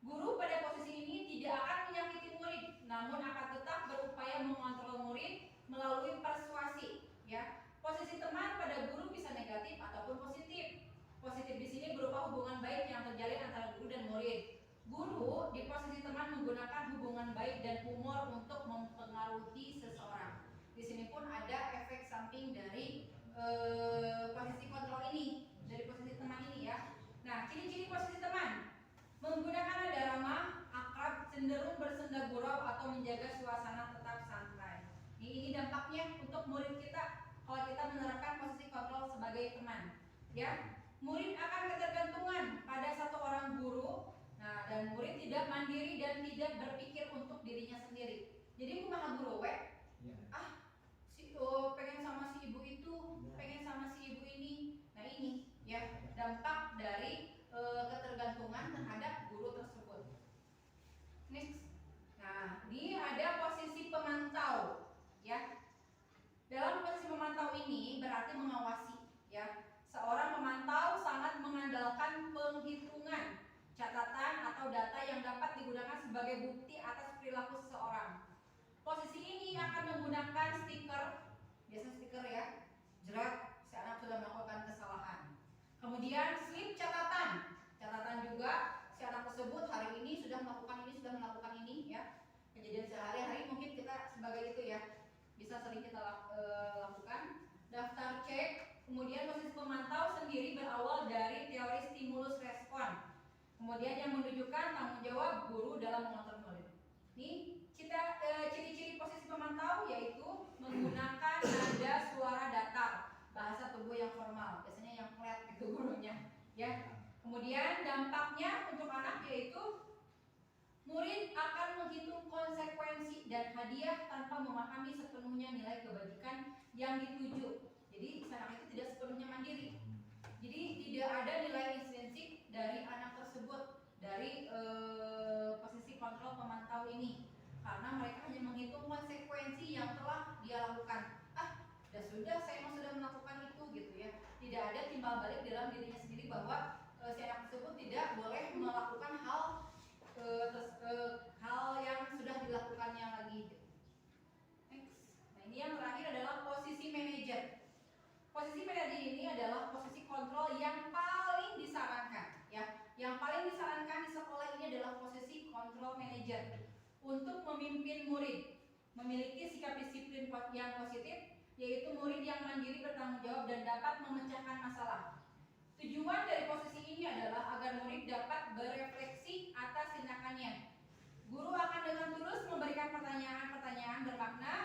Guru pada posisi ini tidak akan menyakiti murid, namun akan tetap berupaya mengontrol murid melalui persuasi, ya. Posisi teman pada guru bisa negatif ataupun positif. Positif di sini berupa hubungan baik yang terjalin antara guru dan murid. Guru di posisi teman menggunakan hubungan baik dan humor untuk mempengaruhi seseorang. Di sini pun ada efek samping dari posisi kontrol ini, dari posisi teman ini ya. Nah, ciri-ciri posisi teman: menggunakan nada ramah, akrab, cenderung bersenda gurau atau menjaga suasana tetap santai. Ini dampaknya untuk murid kita kalau kita menerapkan posisi kontrol sebagai teman. Ya, murid akan ketergantungan pada satu orang guru. Nah, dan murid tidak mandiri dan tidak berpikir untuk dirinya sendiri. Jadi kumaha guru pengen sama si ibu itu, pengen sama si ibu ini. Nah, ini ya dampak dari ketergantungan terhadap guru tersebut. Next. Nah, ini ada posisi pemantau ya. Dalam posisi pemantau ini berarti mengawasi ya. Seorang pemantau sangat mengandalkan penghitungan, catatan atau data yang dapat digunakan sebagai bukti atas perilaku seseorang. Posisi ini akan menggunakan stiker, biasa stiker ya, jerat si anak sudah melakukan kesalahan. Kemudian slip catatan juga si anak tersebut hari ini sudah melakukan ini ya. Kejadian sehari-hari mungkin kita sebagai itu ya bisa sering kita lakukan. Daftar cek. Kemudian posisi pemantau sendiri berawal Kemudian yang menunjukkan tanggung jawab guru dalam mengontrol murid. Ini ciri-ciri posisi pemantau yaitu menggunakan nada suara datar, bahasa tubuh yang formal, biasanya yang flat gitu gurunya, ya. Kemudian dampaknya untuk anak yaitu murid akan menghitung konsekuensi dan hadiah tanpa memahami sepenuhnya nilai kebajikan yang dituju. Jadi anak itu tidak sepenuhnya mandiri. Jadi tidak ada nilai intrinsik dari anak tersebut dari posisi kontrol pemantau ini, karena mereka hanya menghitung konsekuensi yang telah dia lakukan. Sudah saya sudah melakukan itu gitu ya. Tidak ada timbal balik dalam dirinya sendiri bahwa si anak tersebut tidak boleh melakukan hal yang sudah dilakukannya lagi. Next. Nah ini yang terakhir adalah posisi manajer. Posisi manajer ini adalah posisi kontrol yang paling disarankan, ya. Yang paling disarankan di sekolah ini adalah posisi kontrol manajer untuk memimpin murid, memiliki sikap disiplin yang positif, yaitu murid yang mandiri, bertanggung jawab, dan dapat memecahkan masalah. Tujuan dari posisi ini adalah agar murid dapat berefleksi atas tindakannya. Guru akan dengan tulus memberikan pertanyaan-pertanyaan bermakna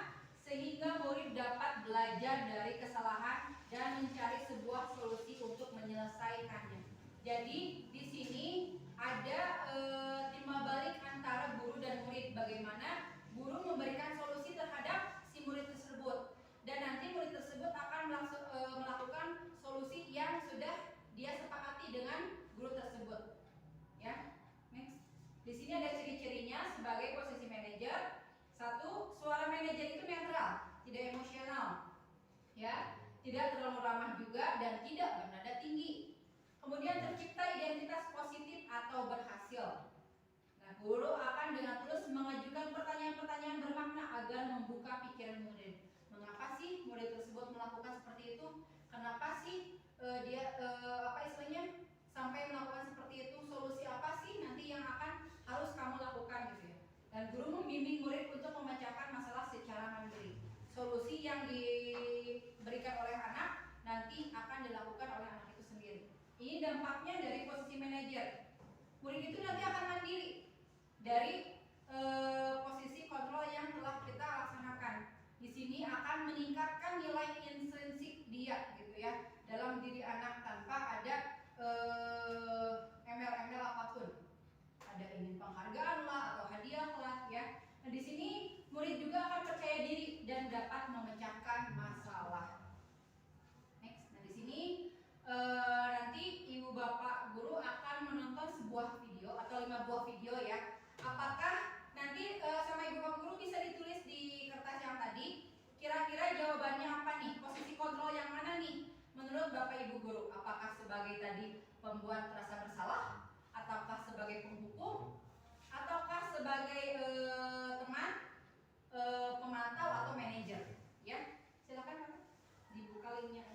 sehingga murid dapat belajar dari kesalahan dan mencari sebuah solusi untuk menyelesaikannya. Jadi di sini ada timbal balik antara guru dan murid, bagaimana guru memberikan solusi terhadap si murid tersebut dan nanti murid tersebut akan melakukan solusi yang sudah dia sepakati dengan guru tersebut. Ya, next. Di sini ada ciri-cirinya sebagai posisi manajer. Satu, suara manajer itu netral, tidak emosional, ya, tidak terlalu ramah juga dan tidak bernada tinggi. Kemudian tercipta identitas positif atau berhasil. Nah, guru akan dengan tulus mengajukan pertanyaan-pertanyaan bermakna agar membuka pikiran murid. Mengapa sih murid tersebut melakukan seperti itu? Kenapa sih dia sampai melakukan seperti itu? Solusi apa sih nanti yang akan harus kamu lakukan gitu ya? Dan guru membimbing murid untuk memecahkan masalah secara mandiri. Solusi yang diberikan oleh anak nanti akan dilakukan oleh anak itu sendiri. Ini dampaknya dari posisi manajer. Murid itu nanti akan mandiri dari posisi kontrol yang telah kita laksanakan. Di sini akan meningkatkan nilai intrinsik dia gitu ya dalam diri anak tanpa ada embel-embel apapun. Ada ingin penghargaan lah atau hadiah lah ya. Nah di sini murid juga akan percaya diri dan dapat memecahkan masalah. Next. Nah di sini nanti ibu bapak guru akan menonton sebuah video atau 5 buah video ya. Apakah nanti sama ibu bapak guru bisa ditulis di kertas yang tadi? Kira-kira jawabannya apa nih? Posisi kontrol yang mana nih? Menurut bapak ibu guru, apakah sebagai tadi pembuat rasa bersalah? Ataukah sebagai penghukum, ataukah sebagai teman, pemantau atau manajer? Ya, silakan Pak, dibuka linknya.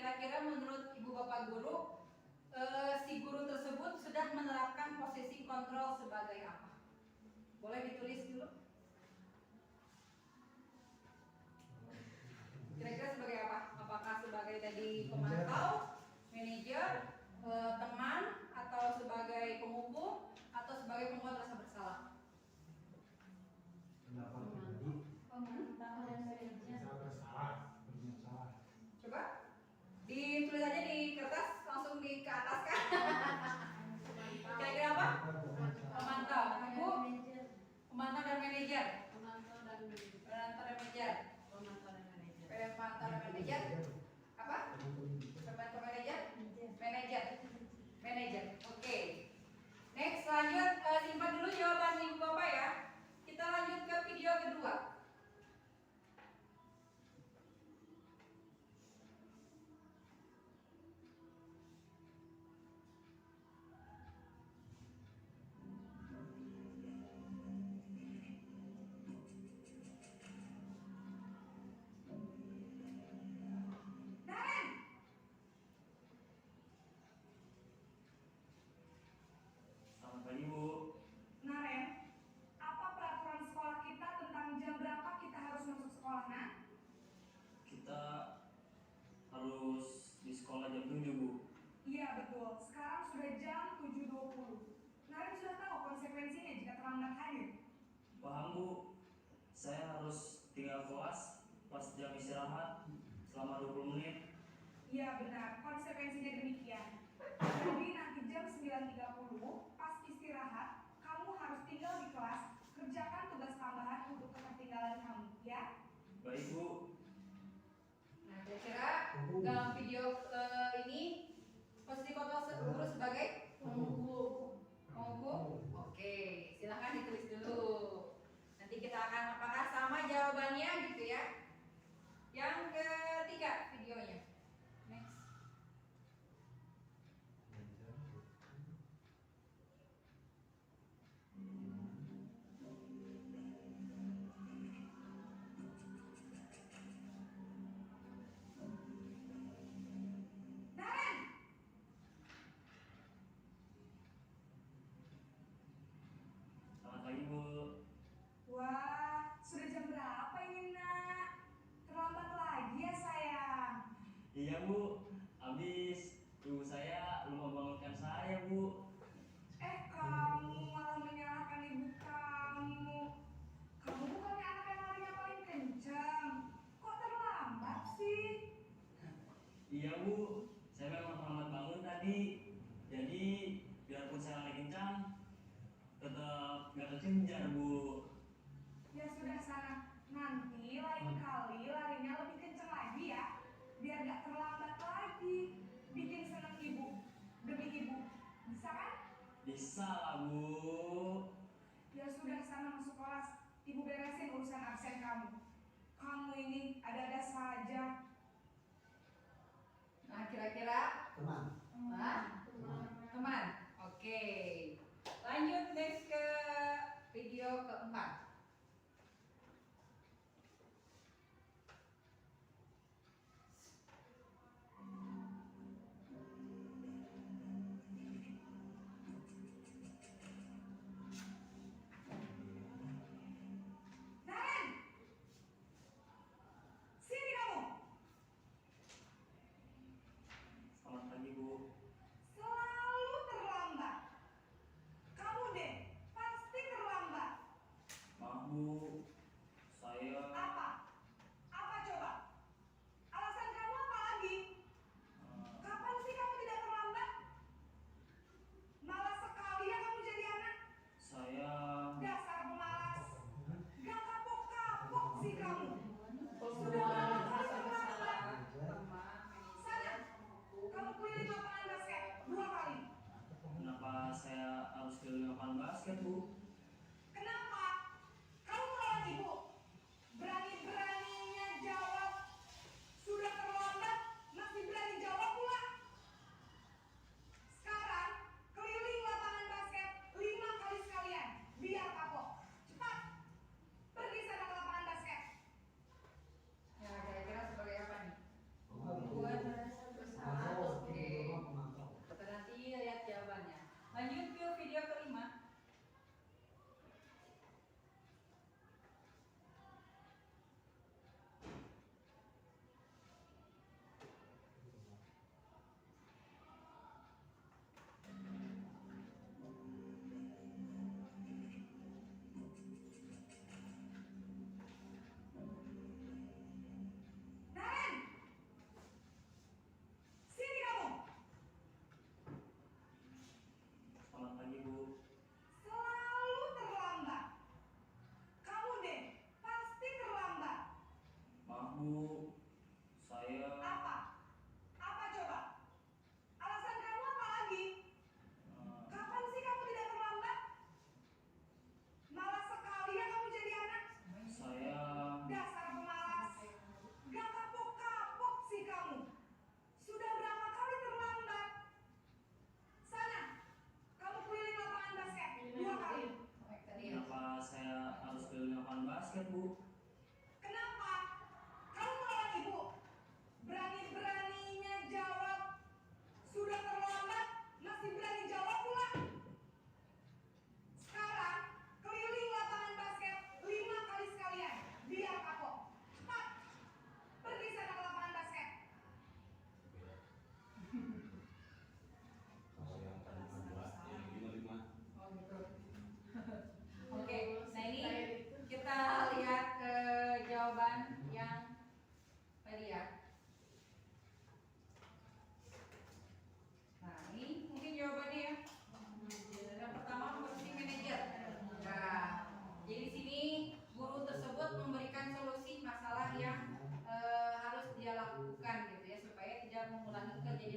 kira-kira menurut Ibu Bapak Guru, si guru tersebut sudah menerapkan posisi kontrol sebagai apa? Boleh ditulis dulu. Kira-kira sebagai apa? Apakah sebagai tadi pemantau, manajer, teman, atau sebagai penghukum, atau sebagai pembuat rasa bersalah? Pendapat pribadi. Pemantau dan manajer. Bersalah. Coba ditulis aja di kertas, langsung di ke atas kan? Kira-kira apa? Pemantau, Ibu? Pemantau dan manajer. Pemantau dan manajer. Apa? Pemantau manajer? Manajer. Oke. Next, lanjut, simpan dulu jawaban Ibu Bapak ya. Kita lanjut ke video kedua. Selamat pagi, Bu. Naren, apa peraturan sekolah kita tentang jam berapa kita harus masuk sekolah, Nak? Kita harus di sekolah jam 7, Bu. Iya, betul. Sekarang sudah jam 7.20. Naren sudah tahu konsekuensinya jika terlambat hadir. Paham, Bu. Saya harus tinggal kelas pas jam istirahat selama 20 menit. Iya, benar. Konsekuensinya demikian. Jadi nanti jam 9.30 pas istirahat, kamu harus tinggal di kelas, kerjakan tugas tambahan untuk ketertinggalan kamu, ya? Baik, Bu. Nah, kira-kira dalam video ini posisi kontrol guru sebagai penghukum. Oke, silahkan ditulis dulu. Nanti kita akan apakah sama jawabannya gitu ya. Yang ketiga videonya. Next. Naren! Selamat pagi, Bu. Wah, sudah jam berapa ini, Nak? Terlambat lagi ya, sayang. Iya, Bu. Habis ibu saya lupa bangunkan saya, Bu. Kamu malah menyalahkan ibu kamu. Kamu bukannya anak yang larinya paling kencang. Kok terlambat sih? Iya, Bu. Saya memang terlambat bangun tadi. Jadi, biarpun saya lari kencang, tetap nggak kekejar, Bu. Ya sudah sana. Nanti lain kali larinya lebih kencang lagi ya. Biar gak terlambat lagi. Bikin seneng ibu. Demi ibu. Bisa kan? Bisa lah, Bu. Ya sudah sana masuk kelas. Ibu beresin urusan absen kamu. Kamu ini ada-ada saja. Nah, kira-kira Teman. teman. Oke. Lanjut next ke video keempat. Naren! Sini kamu. Selamat pagi, Bu.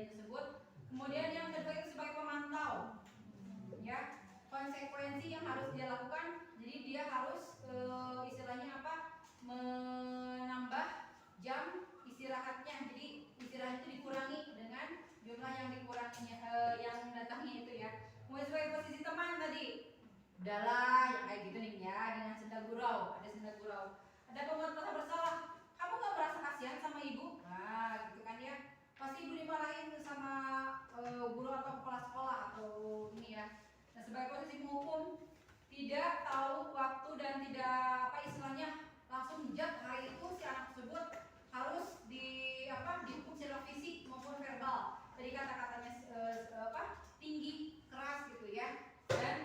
kejadian tersebut. Kemudian yang kedua itu sebagai pemantau, ya, konsekuensi yang harus dia lakukan. Jadi dia harus istilahnya apa, menambah jam istirahatnya. Jadi istirahat itu dikurangi dengan jumlah yang dikuranginya, yang datangnya itu ya. Kemudian sebagai posisi teman tadi, udahlah yang kayak gitu nih ya, dengan senda gurau, ada senda gurau, ada pembuat merasa bersalah. Kamu gak merasa kasihan sama ibu? Nah gitu kan ya, pasti ibu dimarahin sama guru atau kepala sekolah atau ini ya. Nah sebagai posisi penghukum, tidak tahu waktu dan tidak apa istilahnya langsung jat hari itu si anak tersebut harus dihukum secara fisik maupun verbal. Tadi kata-katanya tinggi, keras gitu ya. Dan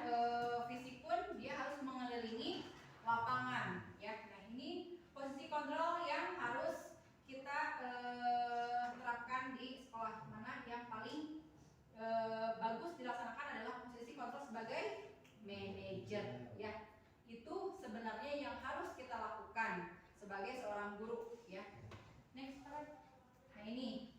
fisik pun dia harus mengelilingi lapangan ya. Nah ini posisi kontrol yang harus kita terapkan di sekolah, mana yang paling bagus dilaksanakan adalah posisi kontrol sebagai manajer ya. Itu sebenarnya yang harus kita lakukan sebagai seorang guru ya. Next slide. Nah ini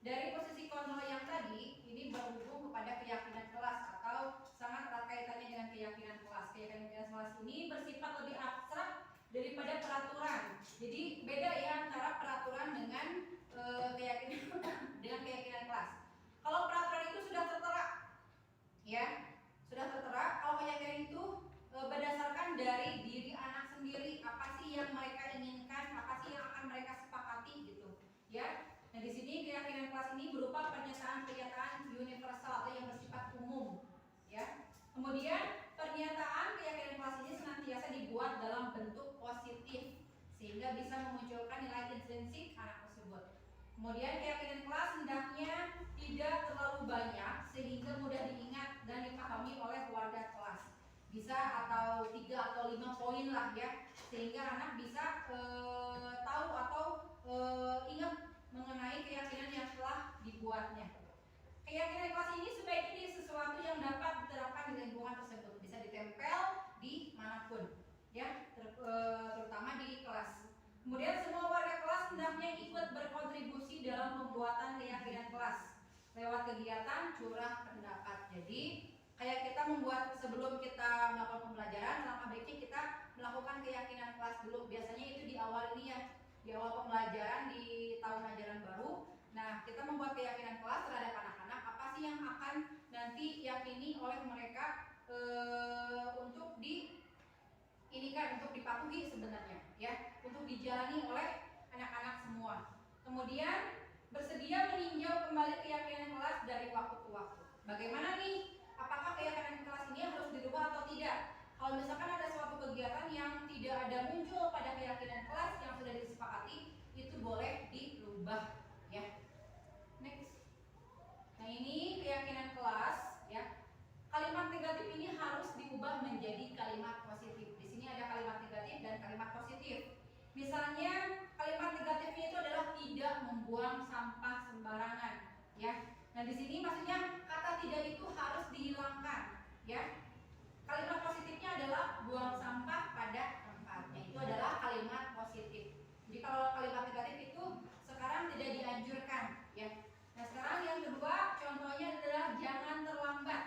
dari posisi kontrol yang tadi ini berhubung kepada keyakinan kelas atau sangat erat kaitannya dengan keyakinan kelas. Keyakinan kelas ini bersifat lebih abstrak daripada peraturan. Jadi beda ya antara peraturan dengan keyakinan dengan keyakinan kelas. Kalau peraturan itu sudah tertera, ya sudah tertera. Kalau keyakinan itu berdasarkan dari diri anak sendiri, apa sih yang mereka inginkan, apa sih yang akan mereka sepakati gitu, ya. Nah di sini keyakinan kelas ini berupa pernyataan-pernyataan universal atau yang bersifat umum, ya. Kemudian pernyataan keyakinan kelas ini senantiasa dibuat dalam bentuk positif sehingga bisa memunculkan nilai intrinsik anak tersebut. Kemudian keyakinan kelas hendaknya tidak terlalu banyak sehingga mudah diingat dan dipahami oleh warga kelas. Bisa atau 3 atau 5 poin lah ya, sehingga anak bisa tahu atau ingat mengenai keyakinan yang telah dibuatnya. Keyakinan kelas ini sebaiknya di sesuatu yang dapat diterapkan di lingkungan tersebut, bisa ditempel di manapun, ya, terutama di kelas. Kemudian semua warga kelas hendaknya ikut berkontribusi dalam pembuatan keyakinan kelas lewat kegiatan curah pendapat. Jadi kayak kita membuat sebelum kita melakukan pembelajaran, langkah baiknya kita melakukan keyakinan kelas dulu. Biasanya itu di awal ini ya, di awal pembelajaran di tahun ajaran baru. Nah, kita membuat keyakinan kelas terhadap anak-anak, apa sih yang akan nanti yakini oleh mereka untuk untuk dipatuhi sebenarnya, ya, untuk dijalani oleh anak-anak semua. Kemudian bersedia meninjau kembali keyakinan kelas dari waktu ke waktu. Bagaimana nih? Apakah keyakinan kelas ini harus dirubah atau tidak? Kalau misalkan ada suatu kegiatan yang tidak ada muncul pada keyakinan kelas yang sudah disepakati, itu boleh dirubah, ya. Next. Nah ini keyakinan kelas, ya. Kalimat negatif ini harus diubah menjadi kalimat positif. Di sini ada kalimat negatif dan kalimat positif. Misalnya kalimat negatifnya itu adalah tidak membuang sampah sembarangan, ya. Nah di sini maksudnya kata tidak itu harus dihilangkan, ya. Kalimat positifnya adalah buang sampah pada tempatnya. Itu adalah kalimat positif. Jadi kalau kalimat negatif itu sekarang tidak dianjurkan, ya. Nah sekarang yang kedua contohnya adalah jangan terlambat.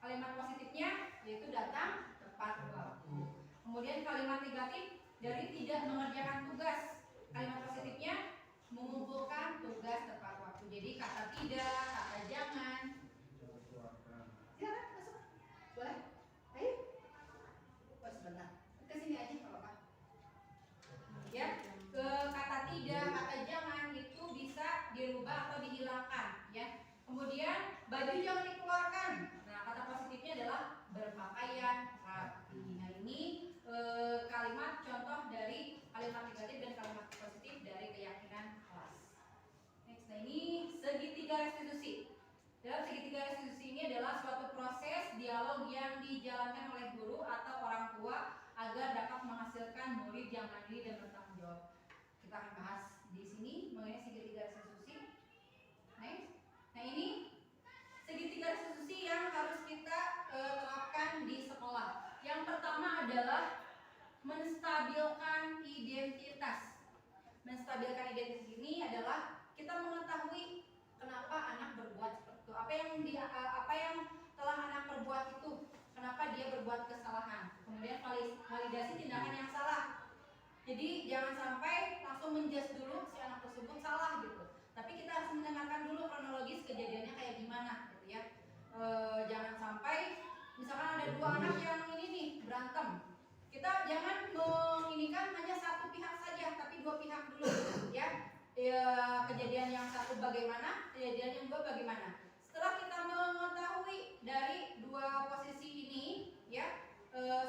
Kalimat positifnya yaitu datang tepat waktu. Kemudian kalimat negatif dari tidak mengerjakan tugas. Kalimat positifnya mengumpulkan tugas tepat waktu. Jadi kata tidak, kata jangan. Silakan masuk. Boleh? Ayo. Oh, sebentar. Ke sini aja kalau Pak. Ya, ke kata tidak, kata jangan itu bisa dirubah atau dihilangkan, ya. Kemudian baju jangan dikeluarkan. Nah, kata positifnya adalah berpakaian rapi. Nah, ini kalimat contoh dari kalimat negatif dan kalimat positif dari keyakinan kelas. Next, nah ini segitiga restitusi. Dalam segitiga restitusi ini adalah suatu proses dialog yang dijalankan oleh guru atau orang tua agar dapat menghasilkan murid yang mandiri dan bertanggung jawab. Kita akan bahas di sini mengenai segitiga restitusi. Next. Nah ini segitiga restitusi yang harus kita terapkan di sekolah. Yang pertama adalah menstabilkan identitas. Menstabilkan identitas ini adalah kita mengetahui kenapa anak apa yang telah anak perbuat itu, kenapa dia berbuat kesalahan. Kemudian validasi tindakan yang salah. Jadi jangan sampai langsung menjudge dulu si anak tersebut salah gitu. Tapi kita harus mendengarkan dulu kronologis kejadiannya kayak gimana gitu ya. Jangan sampai misalkan ada dua anak yang ini nih berantem. Kita jangan menginikan hanya satu pihak saja, tapi dua pihak dulu ya. Kejadian yang satu bagaimana, kejadian yang dua bagaimana. Setelah kita mengetahui dari dua posisi ini ya,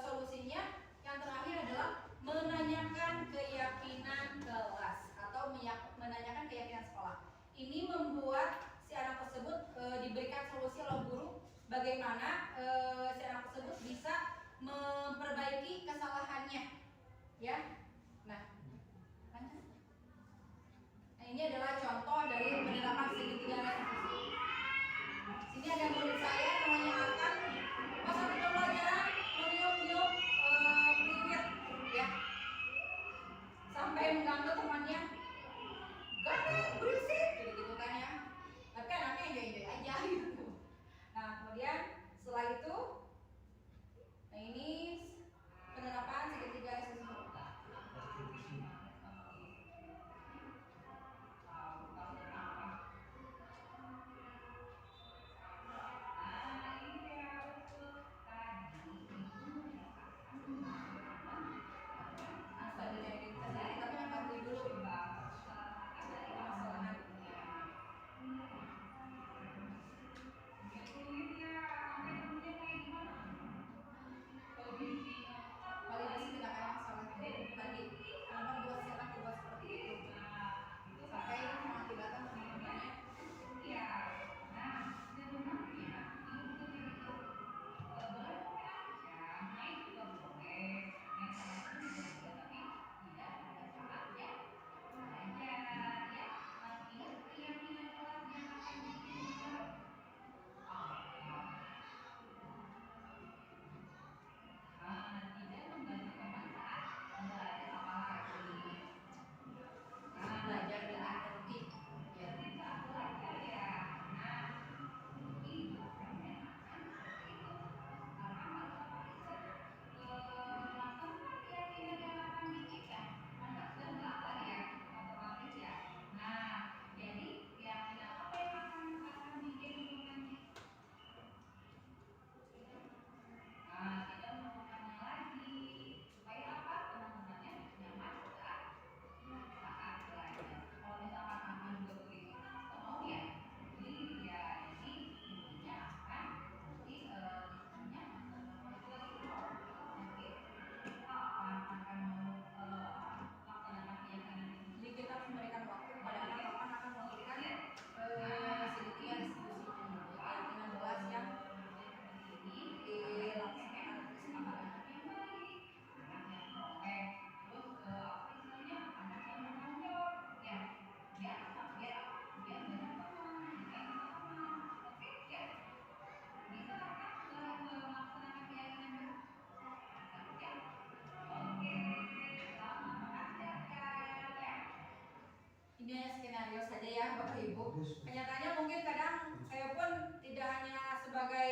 solusinya yang terakhir adalah menanyakan keyakinan kelas atau menanyakan keyakinan sekolah. Ini membuat si anak tersebut diberikan solusi oleh guru bagaimana si anak tersebut bisa memperbaiki kesalahannya ya. Nah ini adalah contoh dari penerapan segitiga restitusi. Sini ada murid saya namanya Akan, pas satu pelajaran meniup-niup priwit ya, sampai mengganggu temannya, gak berisik gitu kan ya. Tapi anaknya enjoy aja gitu. Nah kemudian setelah itu, nah ini penerapan segitiga restitusi. Ini hanya skenario saja ya Bapak Ibu. Kenyataannya mungkin kadang saya pun tidak hanya sebagai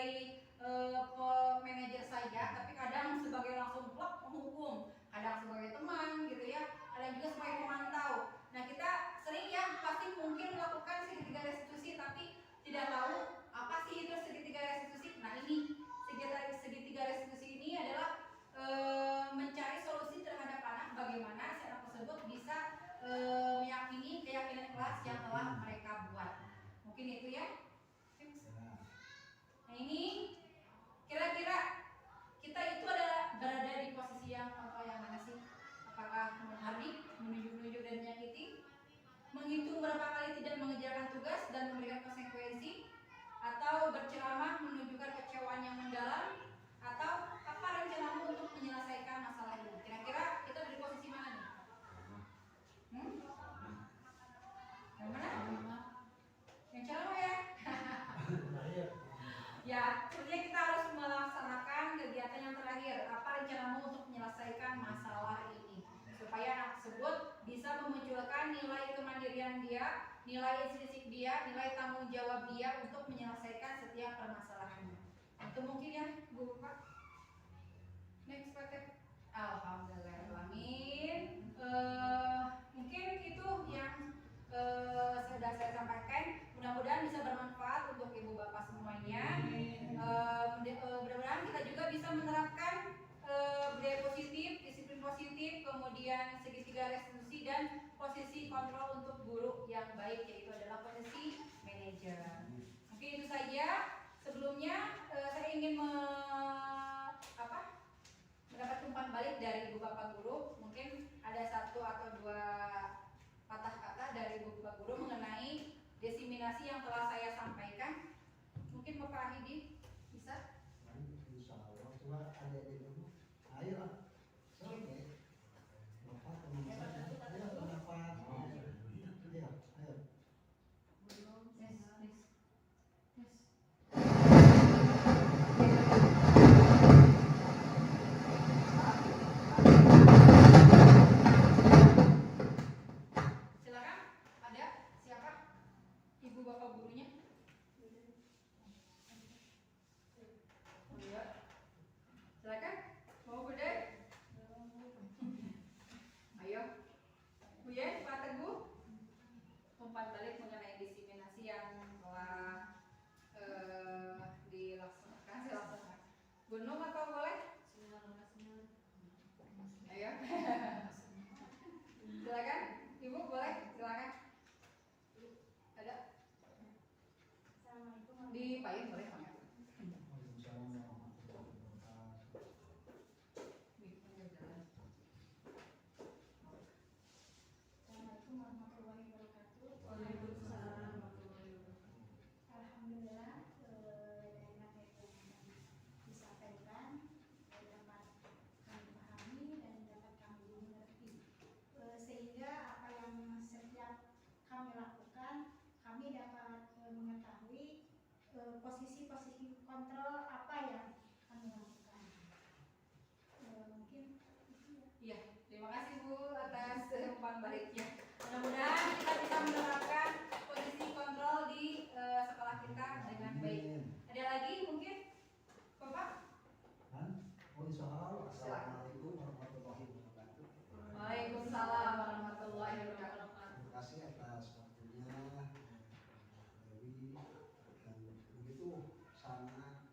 manajer saja, tapi kadang sebagai langsung plek menghukum, kadang sebagai teman gitu ya, kadang juga sebagai pemantau. Nah kita sering ya pasti mungkin melakukan segitiga restitusi, tapi tidak tahu apa sih itu segitiga restitusi. Nah ini segitiga restitusi ini adalah mencari solusi terhadap anak, bagaimana si anak tersebut bisa meyakini keyakinan kelas yang telah mereka buat. Mungkin itu ya. Nah ini kira-kira kita itu berada di posisi yang mana sih? Apakah menghardik, menunjuk-nunjuk dan menyakiti, menghitung berapa kali tidak mengerjakan tugas dan memberikan konsekuensi, atau berceramah menunjukkan kecewaan yang mendalam, atau apa rencanamu untuk menyelesaikan masalah ini? Kira-kira kita di posisi mana nih? Yang mana? Yang ceramah ya? Ya, sebenarnya kita harus melaksanakan kegiatan yang terakhir. Apa rencanamu untuk menyelesaikan masalah ini? Supaya anak tersebut bisa memunculkan nilai kemandirian dia, nilai intrinsik dia, nilai tanggung jawab dia untuk menyelesaikan setiap permasalahannya. Itu mungkin ya, Bu Pak. Next Pak. Alhamdulillahirrahmanirrahim. Mungkin itu yang sudah saya sampaikan. Mudah-mudahan bisa bermanfaat untuk ibu bapak semuanya. Mudah-mudahan kita juga bisa menerapkan budaya positif, disiplin positif, kemudian segitiga restitusi dan posisi kontrol untuk guru yang baik, yaitu adalah posisi manajer. Mungkin itu saja. Sebelumnya saya ingin mendapat umpan balik dari ibu bapak guru. Mungkin ada satu atau dua patah kata dari ibu bapak guru mengenai desiminasi yang telah saya sampaikan. Mungkin Bapak Ahidi bisa? Insya Allah, coba adik-adik dulu. Ayo, sampai Bapak teman saya. Ayo, pendapat. Ayo, ayo. Silakan, ada siapa? Ibu bapak gurunya? Oh iya. Silakan, mau Bude? Ayo, Bu Yen, Pak Teguh, umpan balik mengenai disiminasi yang telah dilaksanakan. Gunung atau boleh? Ayo. Silakan, Ibu boleh, silakan. Ada? Di payung boleh Pak? Assalamualaikum warahmatullahi wabarakatuh. Alhamdulillah, dari materi yang disampaikan dapat kami pahami dan dapat kami mengerti, sehingga apa yang setiap kami lakukan, kami dapat mengetahui posisi-posisi kontrol apa yang kami lakukan. Mungkin itu ya. Iya, terima kasih Bu atas umpan baliknya. Mudah-mudahan kita bisa menerapkan posisi kontrol di sekolah kita dengan baik. Ada lagi mungkin, Bapak? Oh, insya Allah. Assalamualaikum warahmatullahi wabarakatuh. Waalaikumsalam warahmatullahi wabarakatuh. Terima kasih atas waktunya, Dewi, dan begitu sangat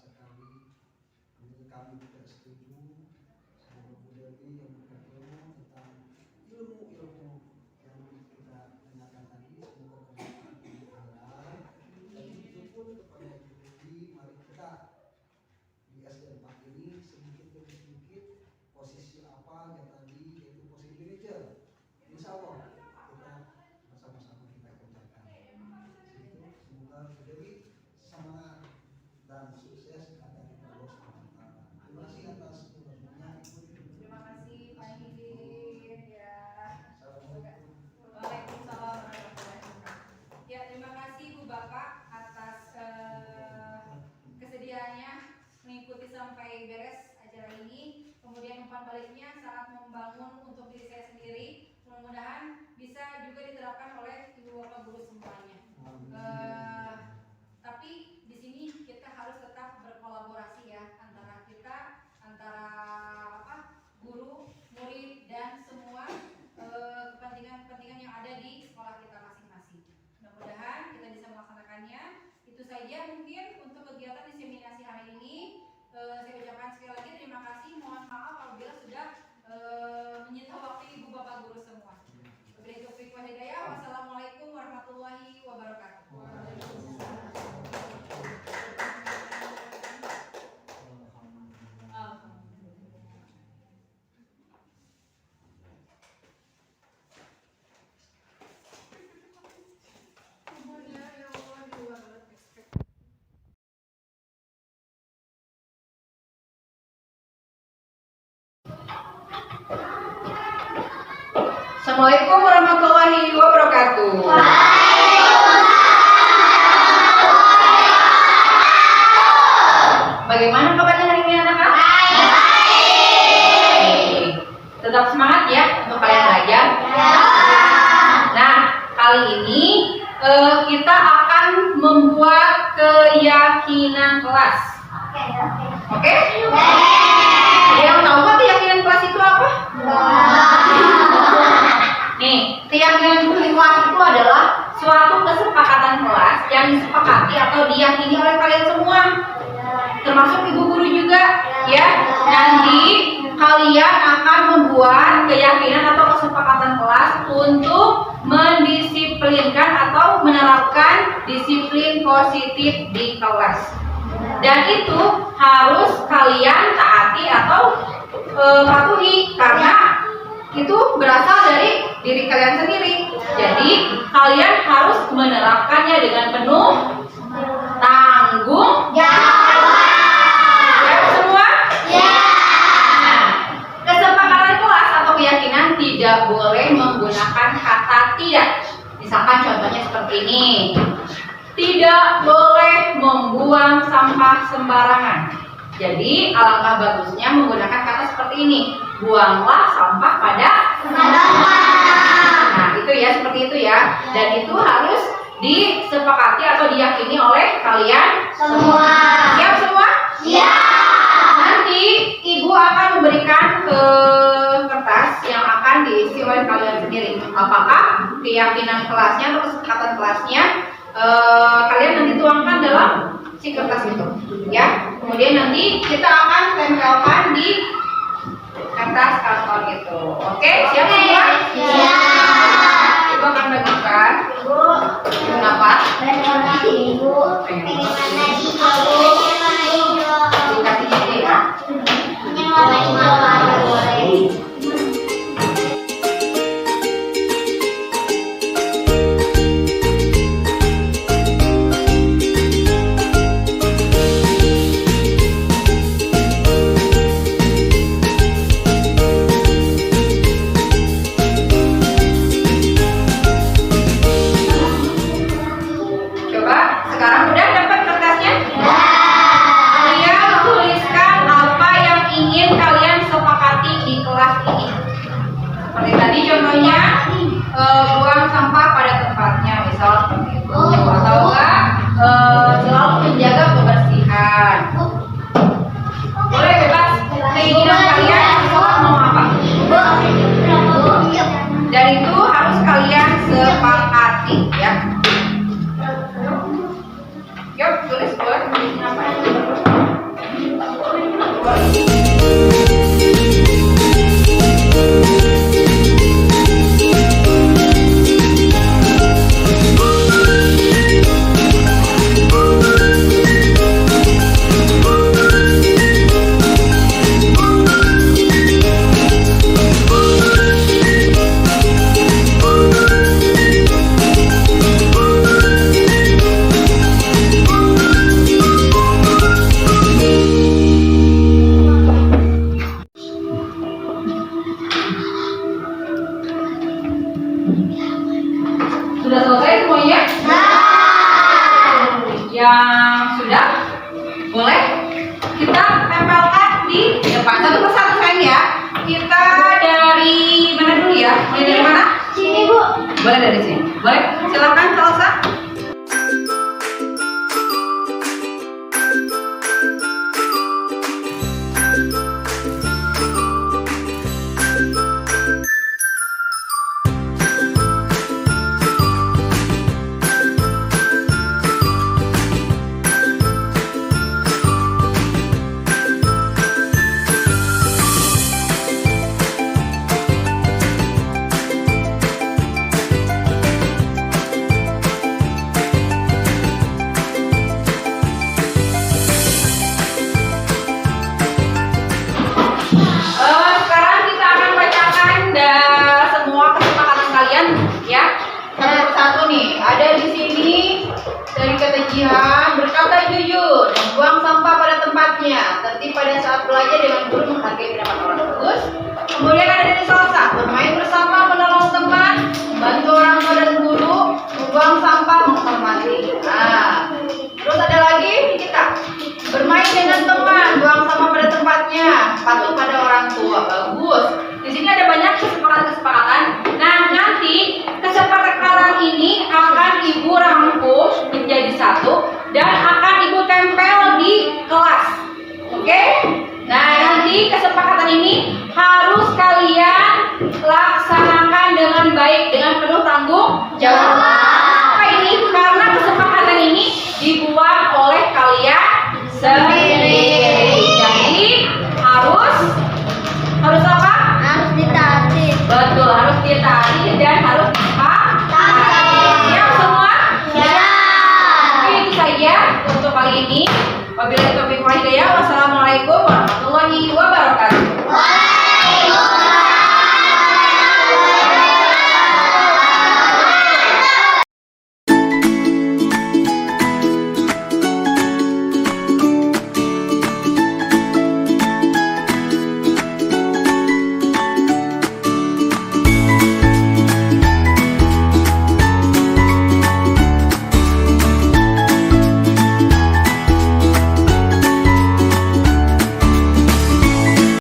sekali. Kemudian kami juga setuju sama Bu Dewi yang berkata tentang ilmu-ilmu yang kita tanyakan tadi. Semoga bermanfaat bagi kalian. Dan itu pun kepada Bu Dewi, mari kita di SD 4 ini sedikit demi sedikit posisi apa yang tadi, yaitu posisi manajer. Insya Allah kita bersama-sama kita kerjakan. Segitu, semoga Bu Dewi semangat dan sukses ada di Allah SWT. Terima kasih atas dukungannya Ibu. Terima kasih Pak Hidin ya. Assalamualaikum. Waalaikumsalam warahmatullahi wabarakatuh. Ya, terima kasih Bu Bapak atas kesediaannya mengikuti sampai beres acara ini. Kemudian umpan baliknya sangat membangun untuk diri saya sendiri. Mudah-mudahan bisa juga diterapkan oleh ibu bapak guru semuanya. Tapi di sini kita harus tetap berkolaborasi ya antara guru, murid dan semua kepentingan-kepentingan yang ada di sekolah kita masing-masing. Mudah-mudahan kita bisa melaksanakannya. Itu saja mungkin untuk kegiatan diseminasi hari ini. Saya ucapkan sekali lagi terima kasih. Mohon maaf apabila sudah menyita waktu ibu bapak guru semua. Wabillahi taufiq wal hidayah. Wassalamualaikum warahmatullahi wabarakatuh. Assalamualaikum warahmatullahi wabarakatuh. Bagaimana kabarnya hari ini anak-anak? Tetap semangat ya untuk kalian belajar. Nah, kali ini kita akan membuat keyakinan kelas. Oke? Yang tahu kan keyakinan kelas itu apa? Nih, keyakinan kelas itu adalah suatu kesepakatan kelas yang disepakati atau diyakini oleh kalian semua, termasuk ibu guru juga, ya. Nanti kalian akan membuat keyakinan atau kesepakatan kelas untuk mendisiplinkan atau menerapkan disiplin positif di kelas. Dan itu harus kalian taati atau patuhi, karena itu berasal dari diri kalian sendiri. Jadi kalian harus menerapkannya dengan penuh tanggung jawab. Siap semua? Ya. Nah, kesepakatan kelas atau keyakinan tidak boleh menggunakan kata tidak. Misalkan contohnya seperti ini. Tidak boleh membuang sampah sembarangan. Jadi alangkah bagusnya menggunakan kata seperti ini. Buanglah sampah pada sembarangan. Nah, itu ya, seperti itu ya. Dan itu harus disepakati atau diyakini oleh kalian semua. Siap semua? Siap. Nanti ibu akan memberikan kertas yang akan diisi oleh kalian sendiri. Apakah keyakinan kelasnya atau kesepakatan kelasnya kalian nanti tuangkan dalam si kertas itu, ya. Kemudian nanti kita akan tempelkan di kertas karton itu. Oke, siap semua? Siap. Ibu akan bagikan. Kenapa? Dikasih jadi ya. Buang sampah pada tempatnya, misal seperti itu, atau enggak selalu menjaga kebersihan. Boleh bebas keinginan kalian sekolah mau apa, dan itu harus kalian sepakati, ya. Yuk, tulis buat apa? Sudah selesai semuanya? Yang sudah, boleh kita tempelkan di depan satu persatu, sayang ya. Kita dari mana dulu ya? Mulai dari mana? Sini, Bu. Boleh dari sini. Boleh, silakan Salsa. Ada di sini dari kata Jihan, berkata jujur dan buang sampah pada tempatnya, tertib pada saat belajar dengan guru, menghargai pendapat orang bagus. Kemudian ada dari Salsa, bermain bersama, menolong teman, membantu orang tua dan guru, membuang sampah, menghormati. Nah, terus ada lagi kita bermain dengan teman, buang sampah pada tempatnya, patuh pada orang tua, bagus. Di sini ada banyak kesepakatan-kesepakatan